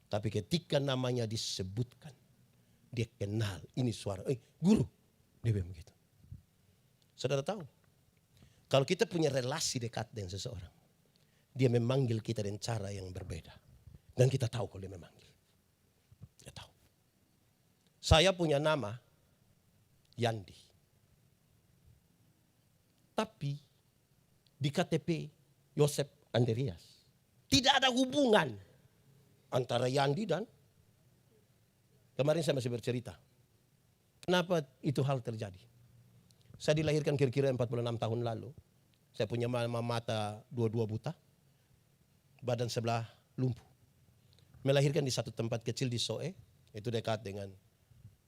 Tapi ketika namanya disebutkan. Dia kenal ini suara. Guru. Dia bilang begitu. Saudara tahu. Kalau kita punya relasi dekat dengan seseorang. dia memanggil kita dengan cara yang berbeda. Dan kita tahu kalau dia memanggil. Kita tahu. Saya punya nama Yandi. Tapi di KTP Yosep Andreas tidak ada hubungan antara Yandi dan kemarin saya masih bercerita. Kenapa itu hal terjadi? Saya dilahirkan kira-kira 46 tahun lalu. Saya punya mata dua-dua buta. Badan sebelah lumpuh. Melahirkan di satu tempat kecil di Soe. Itu dekat dengan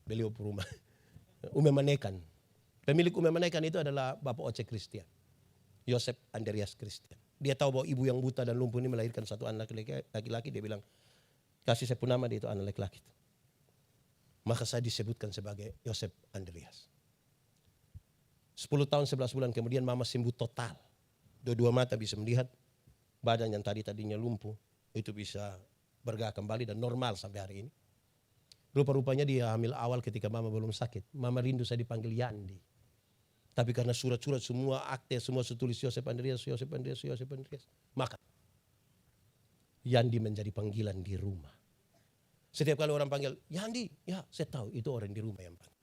beliau rumah. Umemanekan. Pemilik Umemanekan itu adalah Bapak Oce Christian. Yosep Andreas Christian. Dia tahu bahwa ibu yang buta dan lumpuh ini melahirkan satu anak laki-laki. Dia bilang, kasih saya pun nama dia itu anak laki-laki. Maka saya disebutkan sebagai Yosep Andreas. 10 tahun 11 bulan kemudian mama sembuh total. Dua-dua mata bisa melihat. Badan yang tadinya lumpuh itu bisa bergerak kembali dan normal sampai hari ini. Rupa-rupanya dia hamil awal ketika mama belum sakit. Mama rindu saya dipanggil Yandi. Tapi karena surat-surat semua akte semua tulis Yosep Andreas, Yosep Andreas, Yosep Andreas. Maka Yandi menjadi panggilan di rumah. Setiap kali orang panggil Yandi, ya saya tahu itu orang di rumah yang panggil.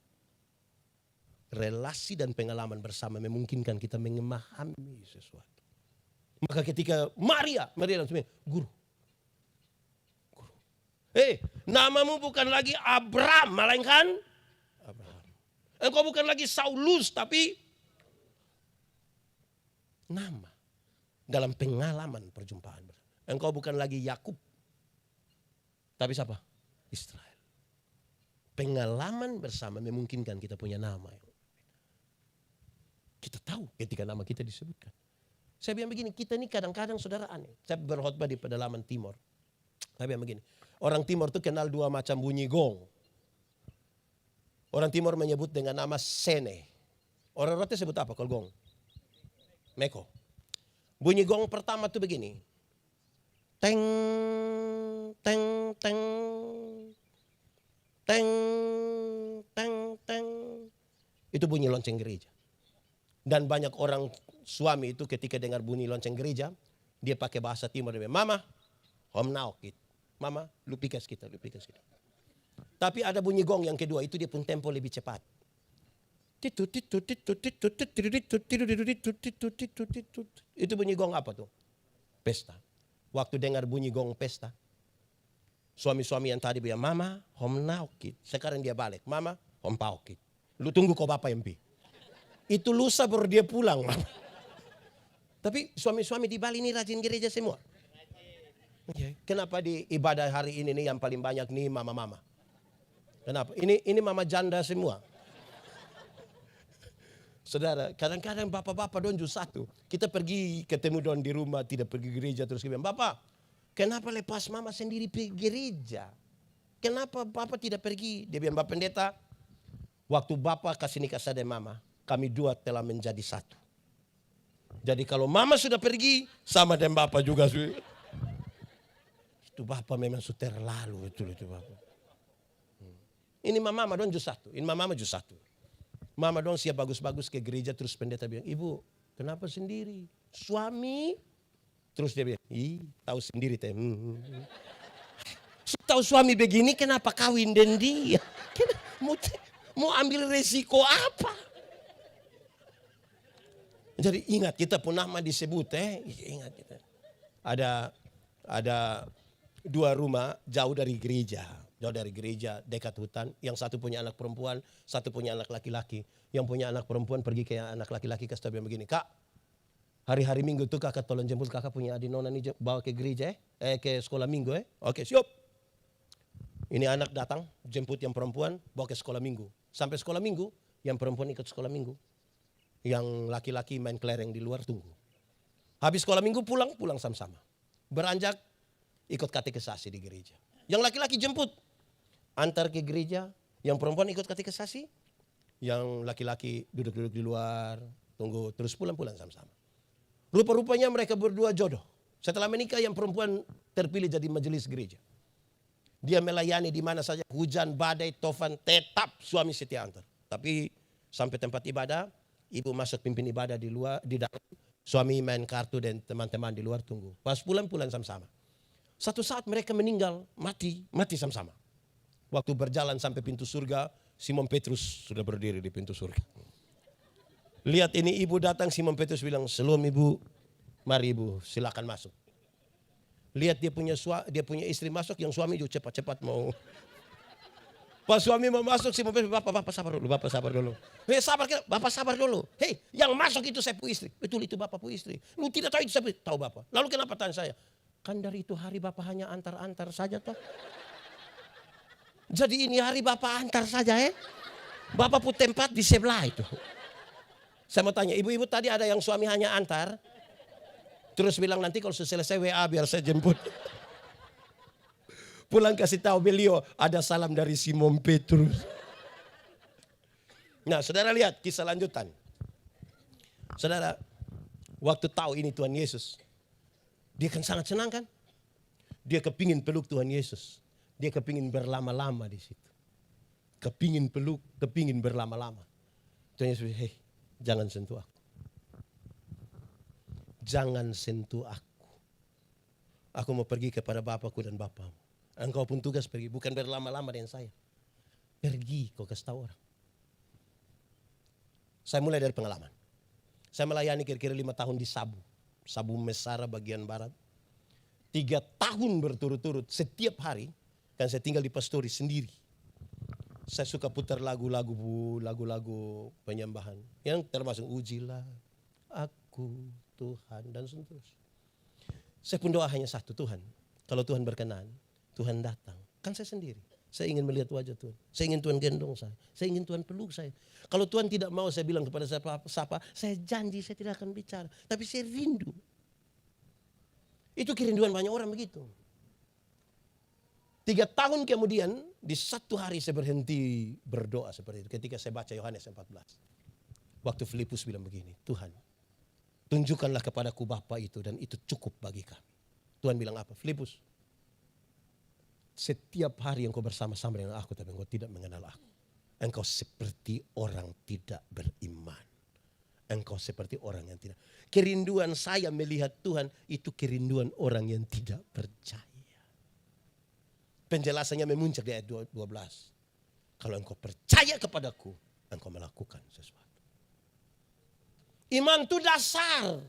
Relasi dan pengalaman bersama memungkinkan kita memahami sesuatu. Maka ketika Maria langsung guru. Namamu bukan lagi Abram, melainkan Abraham. Engkau bukan lagi Saulus, tapi nama. Dalam pengalaman perjumpaan. Engkau bukan lagi Yakub, tapi siapa? Israel. Pengalaman bersama memungkinkan kita punya nama. Kita tahu ketika nama kita disebutkan. Saya bilang begini, kita ini kadang-kadang saudara aneh. Saya berkhotbah di pedalaman Timor. Saya bilang begini, orang Timor itu kenal dua macam bunyi gong. Orang Timor menyebut dengan nama sene. Orang Rote sebut apa kalau gong? Meko. Bunyi gong pertama itu begini. Teng, teng, teng. Teng, teng, teng. Itu bunyi lonceng gereja. Dan banyak orang suami itu ketika dengar bunyi lonceng gereja, dia pakai bahasa Timur. Dia bilang, Mama, hom naokit. Mama, lu pikas kita, lu pikas kita. Tapi ada bunyi gong yang kedua, itu dia pun tempo lebih cepat. Itu bunyi gong apa tuh? Pesta. Waktu dengar bunyi gong pesta, suami-suami yang tadi bilang, Mama, hom naokit. Sekarang dia balik, Mama, hom paokit. Lu tunggu kok bapak yang pi. Itu lusa baru dia pulang. Tapi suami-suami di Bali ini rajin gereja semua. Kenapa di ibadah hari ini nih yang paling banyak nih mama-mama? Kenapa? Ini mama janda semua. Saudara, kadang-kadang bapak-bapak donju satu. Kita pergi ketemu don di rumah, tidak pergi gereja terus kita bilang, Bapak, kenapa lepas mama sendiri pergi gereja? Kenapa bapak tidak pergi? Dia bilang, Bapak Pendeta, waktu bapak kasih nikah saya dan mama, kami dua telah menjadi satu. Jadi kalau mama sudah pergi, sama dengan bapak juga. Itu bapak memang sudah terlalu itu bapak. Ini mama dong just satu. Ini mama just satu. Mama dong siap bagus-bagus ke gereja terus pendeta bilang, Ibu kenapa sendiri? Suami? Terus dia bilang, tahu sendiri teh. Tahu suami begini kenapa kawin dengan dia? Mau ambil resiko apa? Jadi ingat kita pun nama disebut ingat kita. Ada dua rumah jauh dari gereja. Jauh dari gereja, dekat hutan. Yang satu punya anak perempuan, satu punya anak laki-laki. Yang punya anak perempuan pergi ke anak laki-laki kasih tahu begini, Kak, hari-hari minggu itu kakak tolong jemput kakak punya adik nona ini bawa ke gereja ke sekolah minggu Oke, siap. Ini anak datang jemput yang perempuan bawa ke sekolah minggu. Sampai sekolah minggu, yang perempuan ikut sekolah minggu. Yang laki-laki main kelereng di luar tunggu. Habis sekolah minggu pulang sama-sama. Beranjak ikut katekisasi di gereja. Yang laki-laki jemput antar ke gereja, yang perempuan ikut katekisasi, yang laki-laki duduk-duduk di luar, tunggu terus pulang sama-sama. Rupa-rupanya mereka berdua jodoh. Setelah menikah yang perempuan terpilih jadi majelis gereja. Dia melayani di mana saja, hujan, badai, tofan, tetap suami setia antar. Tapi sampai tempat ibadah, ibu masuk pimpin ibadah di luar, di dalam, Suami main kartu dan teman-teman di luar tunggu. Pas pulang sama-sama. Satu saat mereka meninggal, mati sama-sama. Waktu berjalan sampai pintu surga, Simon Petrus sudah berdiri di pintu surga. Lihat ini ibu datang, Simon Petrus bilang, "Shalom ibu, mari ibu silakan masuk." Lihat dia punya istri masuk, yang suami juga cepat-cepat mau. Pas suami mau masuk, Simon Petrus, Bapak sabar dulu, Bapak sabar dulu. Hei sabar, Bapak sabar dulu. Hei, yang masuk itu saya pu istri. Betul itu Bapak pu istri. Lu tidak tahu itu saya pu istri. Tahu Bapak. Lalu kenapa tanya saya? Kan dari itu hari Bapak hanya antar-antar saja toh. Jadi ini hari Bapak antar saja Bapak pu tempat di sebelah itu. Saya mau tanya, ibu-ibu tadi ada yang suami hanya antar. Terus bilang nanti kalau selesai WA biar saya jemput. Pulang kasih tahu beliau ada salam dari Simon Petrus. Nah saudara lihat kisah lanjutan. Saudara waktu tahu ini Tuhan Yesus. Dia kan sangat senang kan. Dia kepingin peluk Tuhan Yesus. Dia kepingin berlama-lama di situ. Kepingin peluk, kepingin berlama-lama. Tuhan Yesus, hei jangan sentuh aku. Jangan sentuh aku. Aku mau pergi kepada Bapakku dan Bapamu. Engkau pun tugas pergi, bukan berlama-lama dengan saya. Pergi kau kasih tahu orang. Saya mulai dari pengalaman. Saya melayani kira-kira 5 tahun di Sabu Mesara bagian barat. 3 tahun berturut-turut setiap hari. Kan saya tinggal di pastori sendiri. Saya suka putar lagu-lagu penyembahan. Yang termasuk ujilah aku Tuhan dan seterusnya. Saya pun doa hanya satu, Tuhan. Kalau Tuhan berkenan, Tuhan datang. Kan saya sendiri. Saya ingin melihat wajah Tuhan. Saya ingin Tuhan gendong saya. Saya ingin Tuhan peluk saya. Kalau Tuhan tidak mau, saya bilang kepada siapa, saya janji saya tidak akan bicara. Tapi saya rindu. Itu kerinduan banyak orang begitu. 3 tahun kemudian, di satu hari saya berhenti berdoa seperti itu. Ketika saya baca Yohanes 14. Waktu Filipus bilang begini, Tuhan, tunjukkanlah kepadaku Bapa itu dan itu cukup bagi kami. Tuhan bilang apa? Filipus, setiap hari engkau bersama-sama dengan aku, tapi engkau tidak mengenal aku. Engkau seperti orang tidak beriman. Engkau seperti orang yang tidak. Kerinduan saya melihat Tuhan itu kerinduan orang yang tidak percaya. Penjelasannya memuncak di ayat 12. Kalau engkau percaya kepadaku, engkau melakukan sesuatu. Iman itu dasar.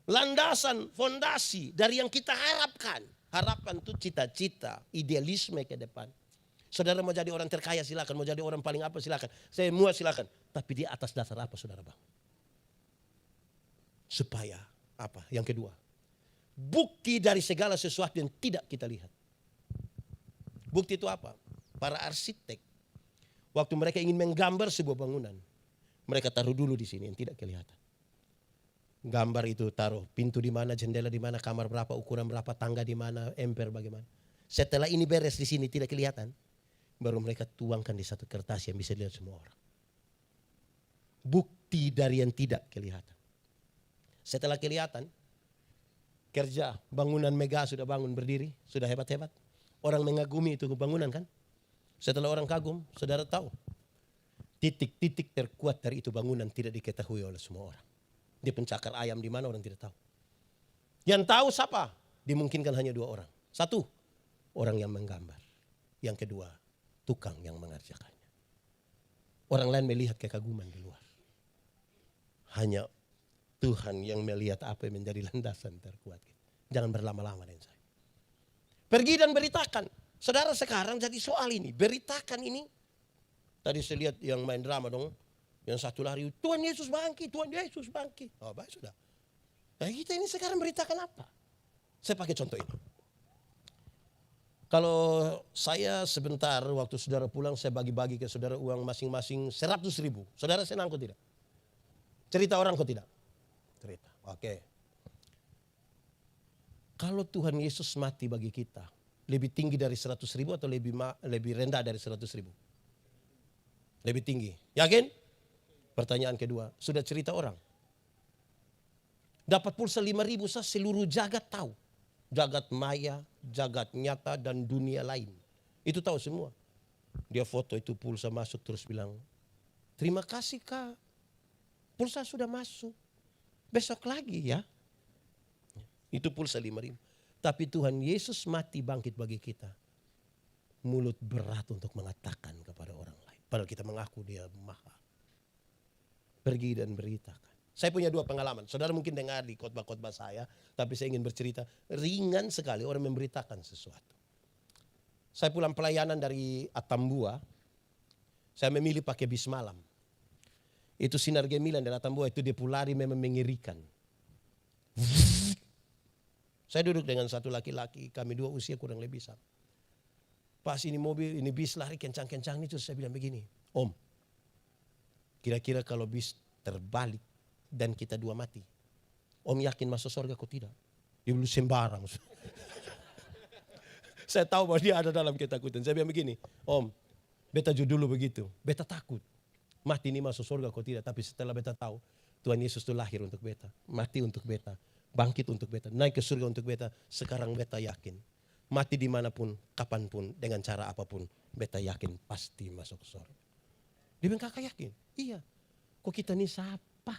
Landasan, fondasi dari yang kita harapkan. Harapan itu cita-cita, idealisme ke depan. Saudara mau jadi orang terkaya silakan, mau jadi orang paling apa silakan. Saya semua silakan. Tapi di atas dasar apa saudara bang? Supaya apa? Yang kedua, bukti dari segala sesuatu yang tidak kita lihat. Bukti itu apa? Para arsitek, waktu mereka ingin menggambar sebuah bangunan, mereka taruh dulu di sini yang tidak kelihatan. Gambar itu taruh pintu di mana, jendela di mana, kamar berapa, ukuran berapa, tangga di mana, emper bagaimana. Setelah ini beres di sini tidak kelihatan, baru mereka tuangkan di satu kertas yang bisa dilihat semua orang. Bukti dari yang tidak kelihatan. Setelah kelihatan, kerja bangunan megah sudah bangun berdiri, sudah hebat-hebat. Orang mengagumi itu bangunan kan. Setelah orang kagum, saudara tahu titik-titik terkuat dari itu bangunan tidak diketahui oleh semua orang. Dia pencakar ayam di mana orang tidak tahu. Yang tahu siapa? Dimungkinkan hanya 2 orang. 1, orang yang menggambar. Yang kedua, tukang yang mengerjakannya. Orang lain melihat kekaguman di luar. Hanya Tuhan yang melihat apa yang menjadi landasan terkuat. Jangan berlama-lama dengan saya. Pergi dan beritakan. Saudara sekarang jadi soal ini. Beritakan ini. Tadi saya lihat yang main drama dong. Yang satu lari, Tuhan Yesus bangkit, Tuhan Yesus bangkit. Oh baik sudah. Nah kita ini sekarang beritakan apa? Saya pakai contoh ini. Kalau saya sebentar waktu saudara pulang, saya bagi-bagi ke saudara uang masing-masing 100.000. Saudara senang kok tidak? Cerita orang kok tidak? Cerita, oke. Kalau Tuhan Yesus mati bagi kita, lebih tinggi dari 100.000 atau lebih rendah dari 100.000? Lebih tinggi, yakin? Pertanyaan kedua, sudah cerita orang. Dapat pulsa 5.000 seluruh jagat tahu. Jagat maya, jagat nyata dan dunia lain. Itu tahu semua. Dia foto itu pulsa masuk terus bilang, terima kasih Kak. Pulsa sudah masuk. Besok lagi ya. Itu pulsa 5.000. Tapi Tuhan Yesus mati bangkit bagi kita. Mulut berat untuk mengatakan kepada orang lain. Padahal kita mengaku dia maha. Pergi dan beritakan. Saya punya 2 pengalaman. Saudara mungkin dengar di khotbah-khotbah saya. Tapi saya ingin bercerita. Ringan sekali orang memberitakan sesuatu. Saya pulang pelayanan dari Atambua. Saya memilih pakai bis malam. Itu sinar gemilang dari Atambua itu dia pulari memang mengerikan. Saya duduk dengan satu laki-laki. Kami 2 usia kurang lebih sama. Pas ini mobil, ini bis lari kencang-kencang itu saya bilang begini. Om, kira-kira kalau bis terbalik dan kita 2 mati. Om yakin masuk surga kok tidak? Dia belum sembarang. Saya tahu bahwa dia ada dalam ketakutan. Saya bilang begini, Om, beta dulu begitu. Beta takut. Mati ini masuk surga kok tidak. Tapi setelah beta tahu, Tuhan Yesus itu lahir untuk beta. Mati untuk beta. Bangkit untuk beta. Naik ke surga untuk beta. Sekarang beta yakin. Mati dimanapun, kapanpun, dengan cara apapun. Beta yakin pasti masuk surga. Dia bilang, kakak yakin? Iya. Kok kita ini siapa?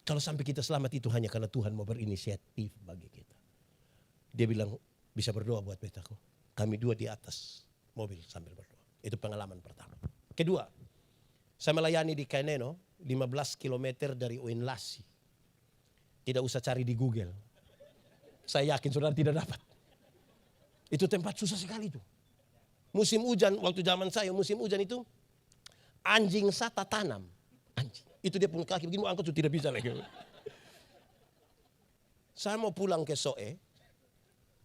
Kalau sampai kita selamat itu hanya karena Tuhan mau berinisiatif bagi kita. Dia bilang, bisa berdoa buat beta kok. Kami 2 di atas mobil sambil berdoa. Itu pengalaman pertama. Kedua, saya melayani di Kaineno, 15 km dari Oenlasi. Tidak usah cari di Google. Saya yakin saudara tidak dapat. Itu tempat susah sekali itu. Musim hujan, waktu zaman saya musim hujan itu, anjing sata tanam. Anjing. Itu dia pun kaki begini mau angkat itu tidak bisa lagi. Saya mau pulang ke Soe,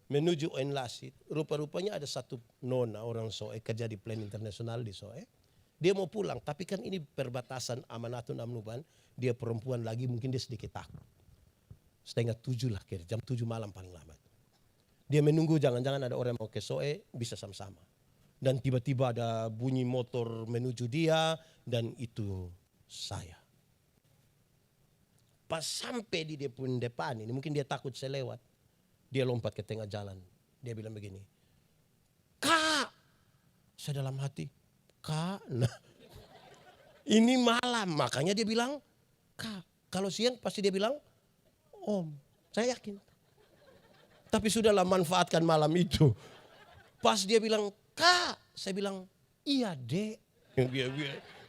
menuju Oenlasi. Rupa-rupanya ada satu nona orang Soe kerja di Plan Internasional di Soe. Dia mau pulang, tapi kan ini perbatasan Amanatun Amnuban. Dia perempuan lagi, mungkin dia sedikit takut. 6:30 lah, jam 7 malam paling lambat. Dia menunggu jangan-jangan ada orang mau ke Soe, bisa sama-sama. Dan tiba-tiba ada bunyi motor menuju dia, dan itu saya. Pas sampai di dia pun depan ini, mungkin dia takut saya lewat. Dia lompat ke tengah jalan. Dia bilang begini, Kak! Saya dalam hati, Kak, nah, ini malam. Makanya dia bilang, Kak. Kalau siang pasti dia bilang, Om. Saya yakin. Tapi sudahlah manfaatkan malam itu. Pas dia bilang, Kak. Saya bilang, iya dek.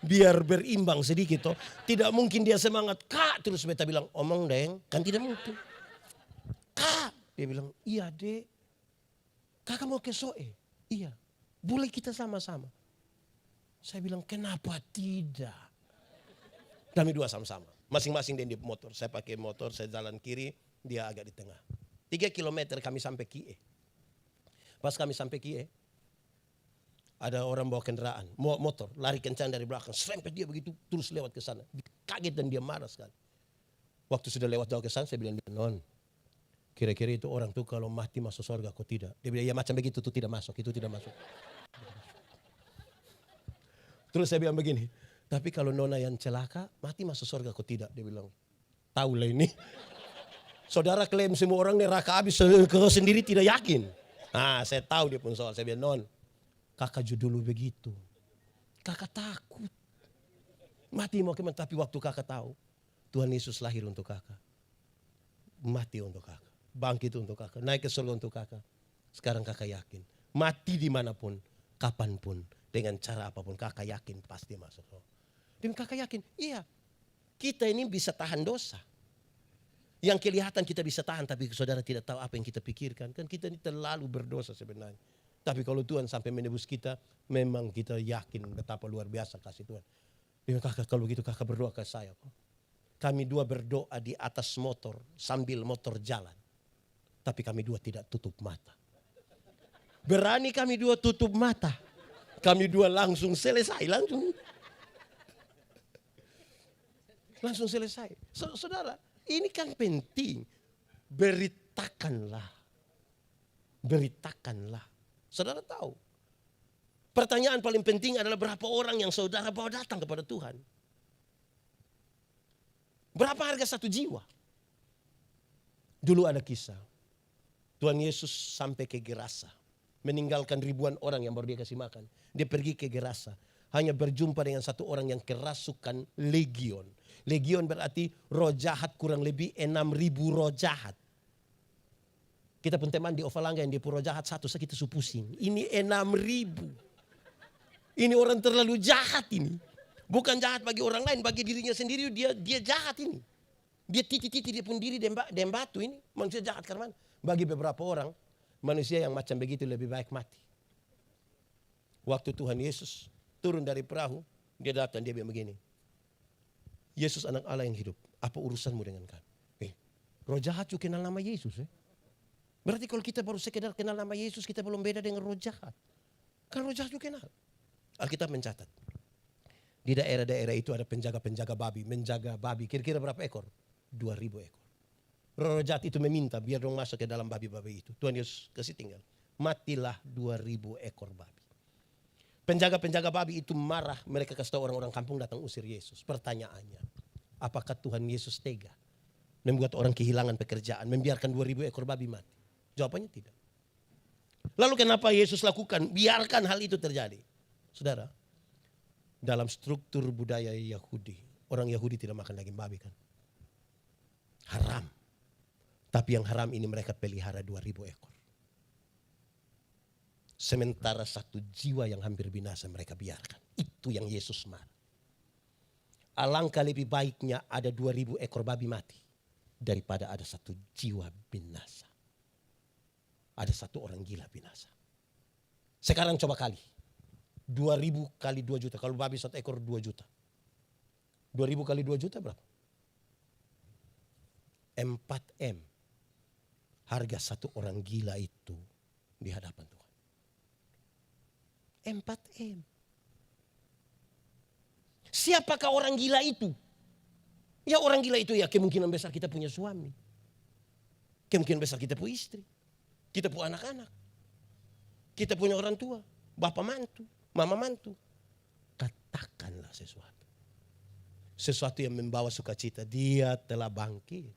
Biar berimbang sedikit. Toh. Tidak mungkin dia semangat, Kak. Terus beta bilang, omong deng. Kan tidak mungkin. Kak. Dia bilang, iya dek. Kakak mau ke Soe? Iya. Boleh kita sama-sama. Saya bilang, kenapa tidak? Kami 2 sama-sama. Masing-masing dia di motor. Saya pakai motor, saya jalan kiri. Dia agak di tengah. 3 kilometer kami sampai Kie. Pas kami sampai Kie, ada orang bawa kendaraan, motor, lari kencang dari belakang. Serempet dia begitu, terus lewat ke sana. Kaget dan dia marah sekali. Waktu sudah lewat jauh ke sana, saya bilang, non, kira-kira itu orang tuh kalau mati masuk surga, kok tidak? Dia bilang, ya macam begitu, itu tidak masuk, itu tidak masuk. Terus saya bilang begini, tapi kalau nona yang celaka, mati masuk surga, kok tidak? Dia bilang, tahu lah ini. Saudara klaim semua orang neraka habis, kau sendiri tidak yakin. Nah, saya tahu dia pun soal. Saya bilang, non, kakak dulu begitu. Kakak takut. Mati mau kemana, tapi waktu kakak tahu, Tuhan Yesus lahir untuk kakak. Mati untuk kakak. Bangkit untuk kakak. Naik ke surga untuk kakak. Sekarang kakak yakin. Mati dimanapun, kapanpun, dengan cara apapun, kakak yakin pasti masuk. Dan kakak yakin, iya, kita ini bisa tahan dosa. Yang kelihatan kita bisa tahan, tapi saudara tidak tahu apa yang kita pikirkan. Kan kita ini terlalu berdosa sebenarnya. Tapi kalau Tuhan sampai menebus kita, memang kita yakin betapa luar biasa kasih Tuhan. Dia kakak, kalau begitu kakak berdoa ke saya. Kami 2 berdoa di atas motor, sambil motor jalan. Tapi kami 2 tidak tutup mata. Berani kami 2 tutup mata. Kami 2 langsung selesai, langsung selesai. Saudara, ini kan penting. Beritakanlah. Saudara tahu. Pertanyaan paling penting adalah berapa orang yang saudara bawa datang kepada Tuhan. Berapa harga satu jiwa? Dulu ada kisah. Tuhan Yesus sampai ke Gerasa. Meninggalkan ribuan orang yang baru dia kasih makan. Dia pergi ke Gerasa. Hanya berjumpa dengan satu orang yang kerasukan legion. Legion berarti roh jahat, kurang lebih 6.000 roh jahat. Kita pun teman di Ovalangga yang dia roh jahat satu, kita pusing. Ini 6.000. Ini orang terlalu jahat ini. Bukan jahat bagi orang lain, bagi dirinya sendiri dia jahat ini. Dia titi-titi dia pun diri dan batu ini. Manusia jahat karena bagi beberapa orang, manusia yang macam begitu lebih baik mati. Waktu Tuhan Yesus turun dari perahu, dia datang, dia bilang begini. Yesus anak Allah yang hidup, apa urusanmu dengan kami? Roh jahat juga kenal nama Yesus. Berarti kalau kita baru sekedar kenal nama Yesus, kita belum beda dengan roh jahat. Kan roh jahat juga kenal. Alkitab mencatat. Di daerah-daerah itu ada penjaga-penjaga babi. Menjaga babi, kira-kira berapa ekor? 2.000 ekor. Roh jahat itu meminta biar dong masuk ke dalam babi-babi itu. Tuhan Yesus kasih tinggal. Matilah 2.000 ekor babi. Penjaga-penjaga babi itu marah. Mereka kasih tahu orang-orang kampung datang usir Yesus. Pertanyaannya, apakah Tuhan Yesus tega membuat orang kehilangan pekerjaan, membiarkan 2.000 ekor babi mati? Jawabannya tidak. Lalu kenapa Yesus lakukan? Biarkan hal itu terjadi. Saudara, dalam struktur budaya Yahudi, orang Yahudi tidak makan daging babi kan? Haram. Tapi yang haram ini mereka pelihara 2.000 ekor. Sementara satu jiwa yang hampir binasa mereka biarkan. Itu yang Yesus marah. Alangkah lebih baiknya ada 2.000 ekor babi mati daripada ada satu jiwa binasa. Ada satu orang gila binasa. Sekarang coba kali. 2.000 kali 2 juta. Kalau babi satu ekor 2 juta. 2.000 kali 2 juta berapa? 4M. Harga satu orang gila itu di hadapan Tuhan. 4M. Siapakah orang gila itu? Ya orang gila itu ya kemungkinan besar kita punya suami. Kemungkinan besar kita punya istri. Kita punya anak-anak. Kita punya orang tua. Bapak mantu. Mama mantu. Katakanlah sesuatu. Sesuatu yang membawa sukacita. Dia telah bangkit.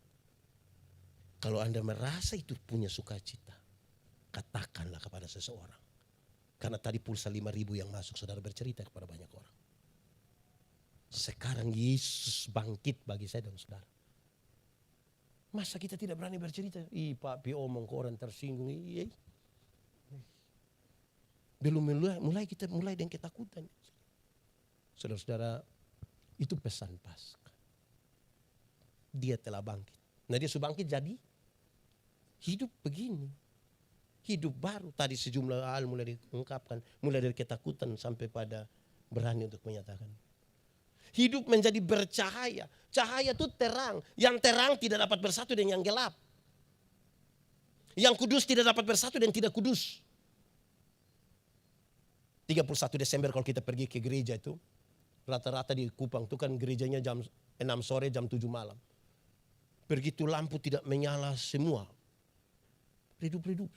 Kalau Anda merasa itu punya sukacita. Katakanlah kepada seseorang. Karena tadi pulsa 5.000 yang masuk, saudara bercerita kepada banyak orang. Sekarang Yesus bangkit bagi saya dan saudara. Masa kita tidak berani bercerita? Pak Pi omong ke orang tersinggung. Belum mulai kita mulai dengan ketakutan. Saudara-saudara, itu pesan Paskah. Dia telah bangkit. Nah dia sudah bangkit jadi hidup begini. Hidup baru. Tadi sejumlah hal mulai diungkapkan. Mulai dari ketakutan sampai pada berani untuk menyatakan. Hidup menjadi bercahaya. Cahaya itu terang. Yang terang tidak dapat bersatu dengan yang gelap. Yang kudus tidak dapat bersatu dengan tidak kudus. 31 Desember kalau kita pergi ke gereja itu. Rata-rata di Kupang itu kan gerejanya jam 6 sore jam 7 malam. Begitu lampu tidak menyala semua. Redup-redup.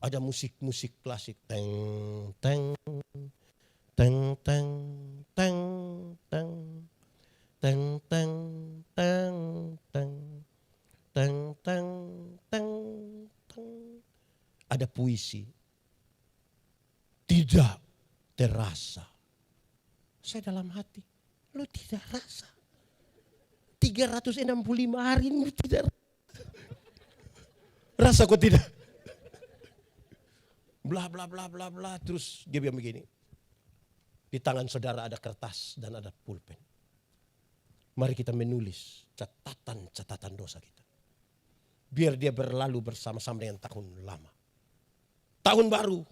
Ada musik-musik klasik. Teng, teng, teng, teng, teng, teng, teng, teng, teng, teng, teng, teng, teng, teng. Ada puisi. Tidak terasa. Saya dalam hati. Lu tidak rasa. 365 hari ini tidak rasa kok tidak. Bla bla bla bla bla. Terus dia bilang begini. Di tangan saudara ada kertas dan ada pulpen. Mari kita menulis catatan dosa kita. Biar dia berlalu bersama-sama dengan tahun lama. Tahun baru.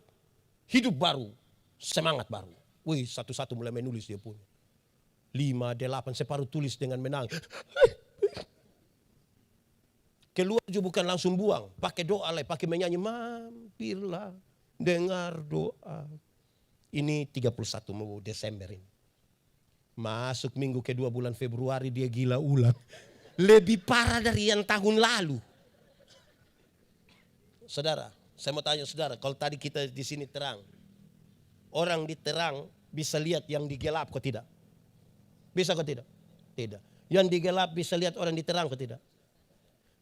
Hidup baru. Semangat baru. Wih, satu-satu mulai menulis dia punya. 5, 8, separuh tulis dengan menangis. Keluar juga bukan langsung buang. Pakai doa lah, pakai menyanyi. Mampirlah, dengar doa. Ini 31 Desember ini. Masuk minggu kedua bulan Februari dia gila ulang. Lebih parah dari yang tahun lalu. Saudara, saya mau tanya saudara, kalau tadi kita di sini terang. Orang di terang bisa lihat yang digelap kok tidak? Bisa kok tidak? Tidak. Yang digelap bisa lihat orang di terang kok tidak?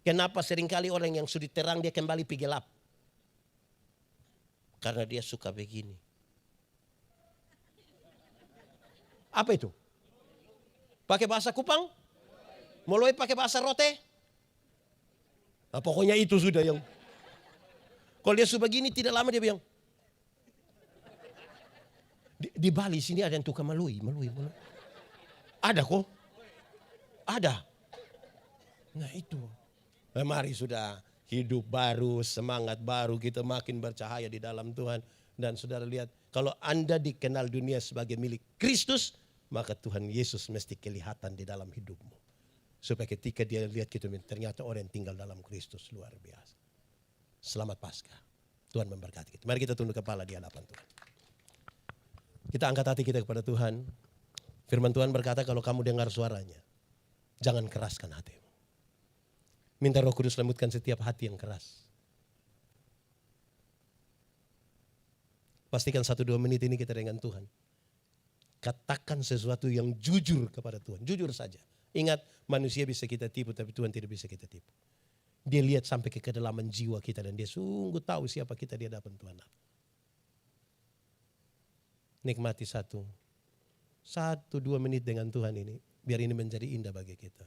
Kenapa seringkali orang yang sudah terang dia kembali pergi gelap? Karena dia suka begini. Apa itu? pakai bahasa Kupang, Moloi pakai bahasa Rote. Nah, pokoknya itu sudah yang. Kalau dia sudah begini tidak lama dia bilang. Di Bali sini ada yang tukang Moloi. Ada kok. Ada. Nah itu. Nah, mari sudah hidup baru, semangat baru, kita makin bercahaya di dalam Tuhan. Dan saudara lihat, kalau Anda dikenal dunia sebagai milik Kristus, maka Tuhan Yesus mesti kelihatan di dalam hidupmu. Supaya ketika dia lihat kita, ternyata orang yang tinggal dalam Kristus luar biasa. Selamat Paskah. Tuhan memberkati kita. Mari kita tunduk kepala di hadapan Tuhan. Kita angkat hati kita kepada Tuhan. Firman Tuhan berkata kalau kamu dengar suaranya, jangan keraskan hatimu. Minta Roh Kudus lembutkan setiap hati yang keras. Pastikan 1-2 menit ini kita dengan Tuhan. Katakan sesuatu yang jujur kepada Tuhan. Jujur saja. Ingat, manusia bisa kita tipu, tapi Tuhan tidak bisa kita tipu. Dia lihat sampai ke kedalaman jiwa kita dan dia sungguh tahu siapa kita di hadapan Tuhan. Nikmati 1-2 menit dengan Tuhan ini. Biar ini menjadi indah bagi kita.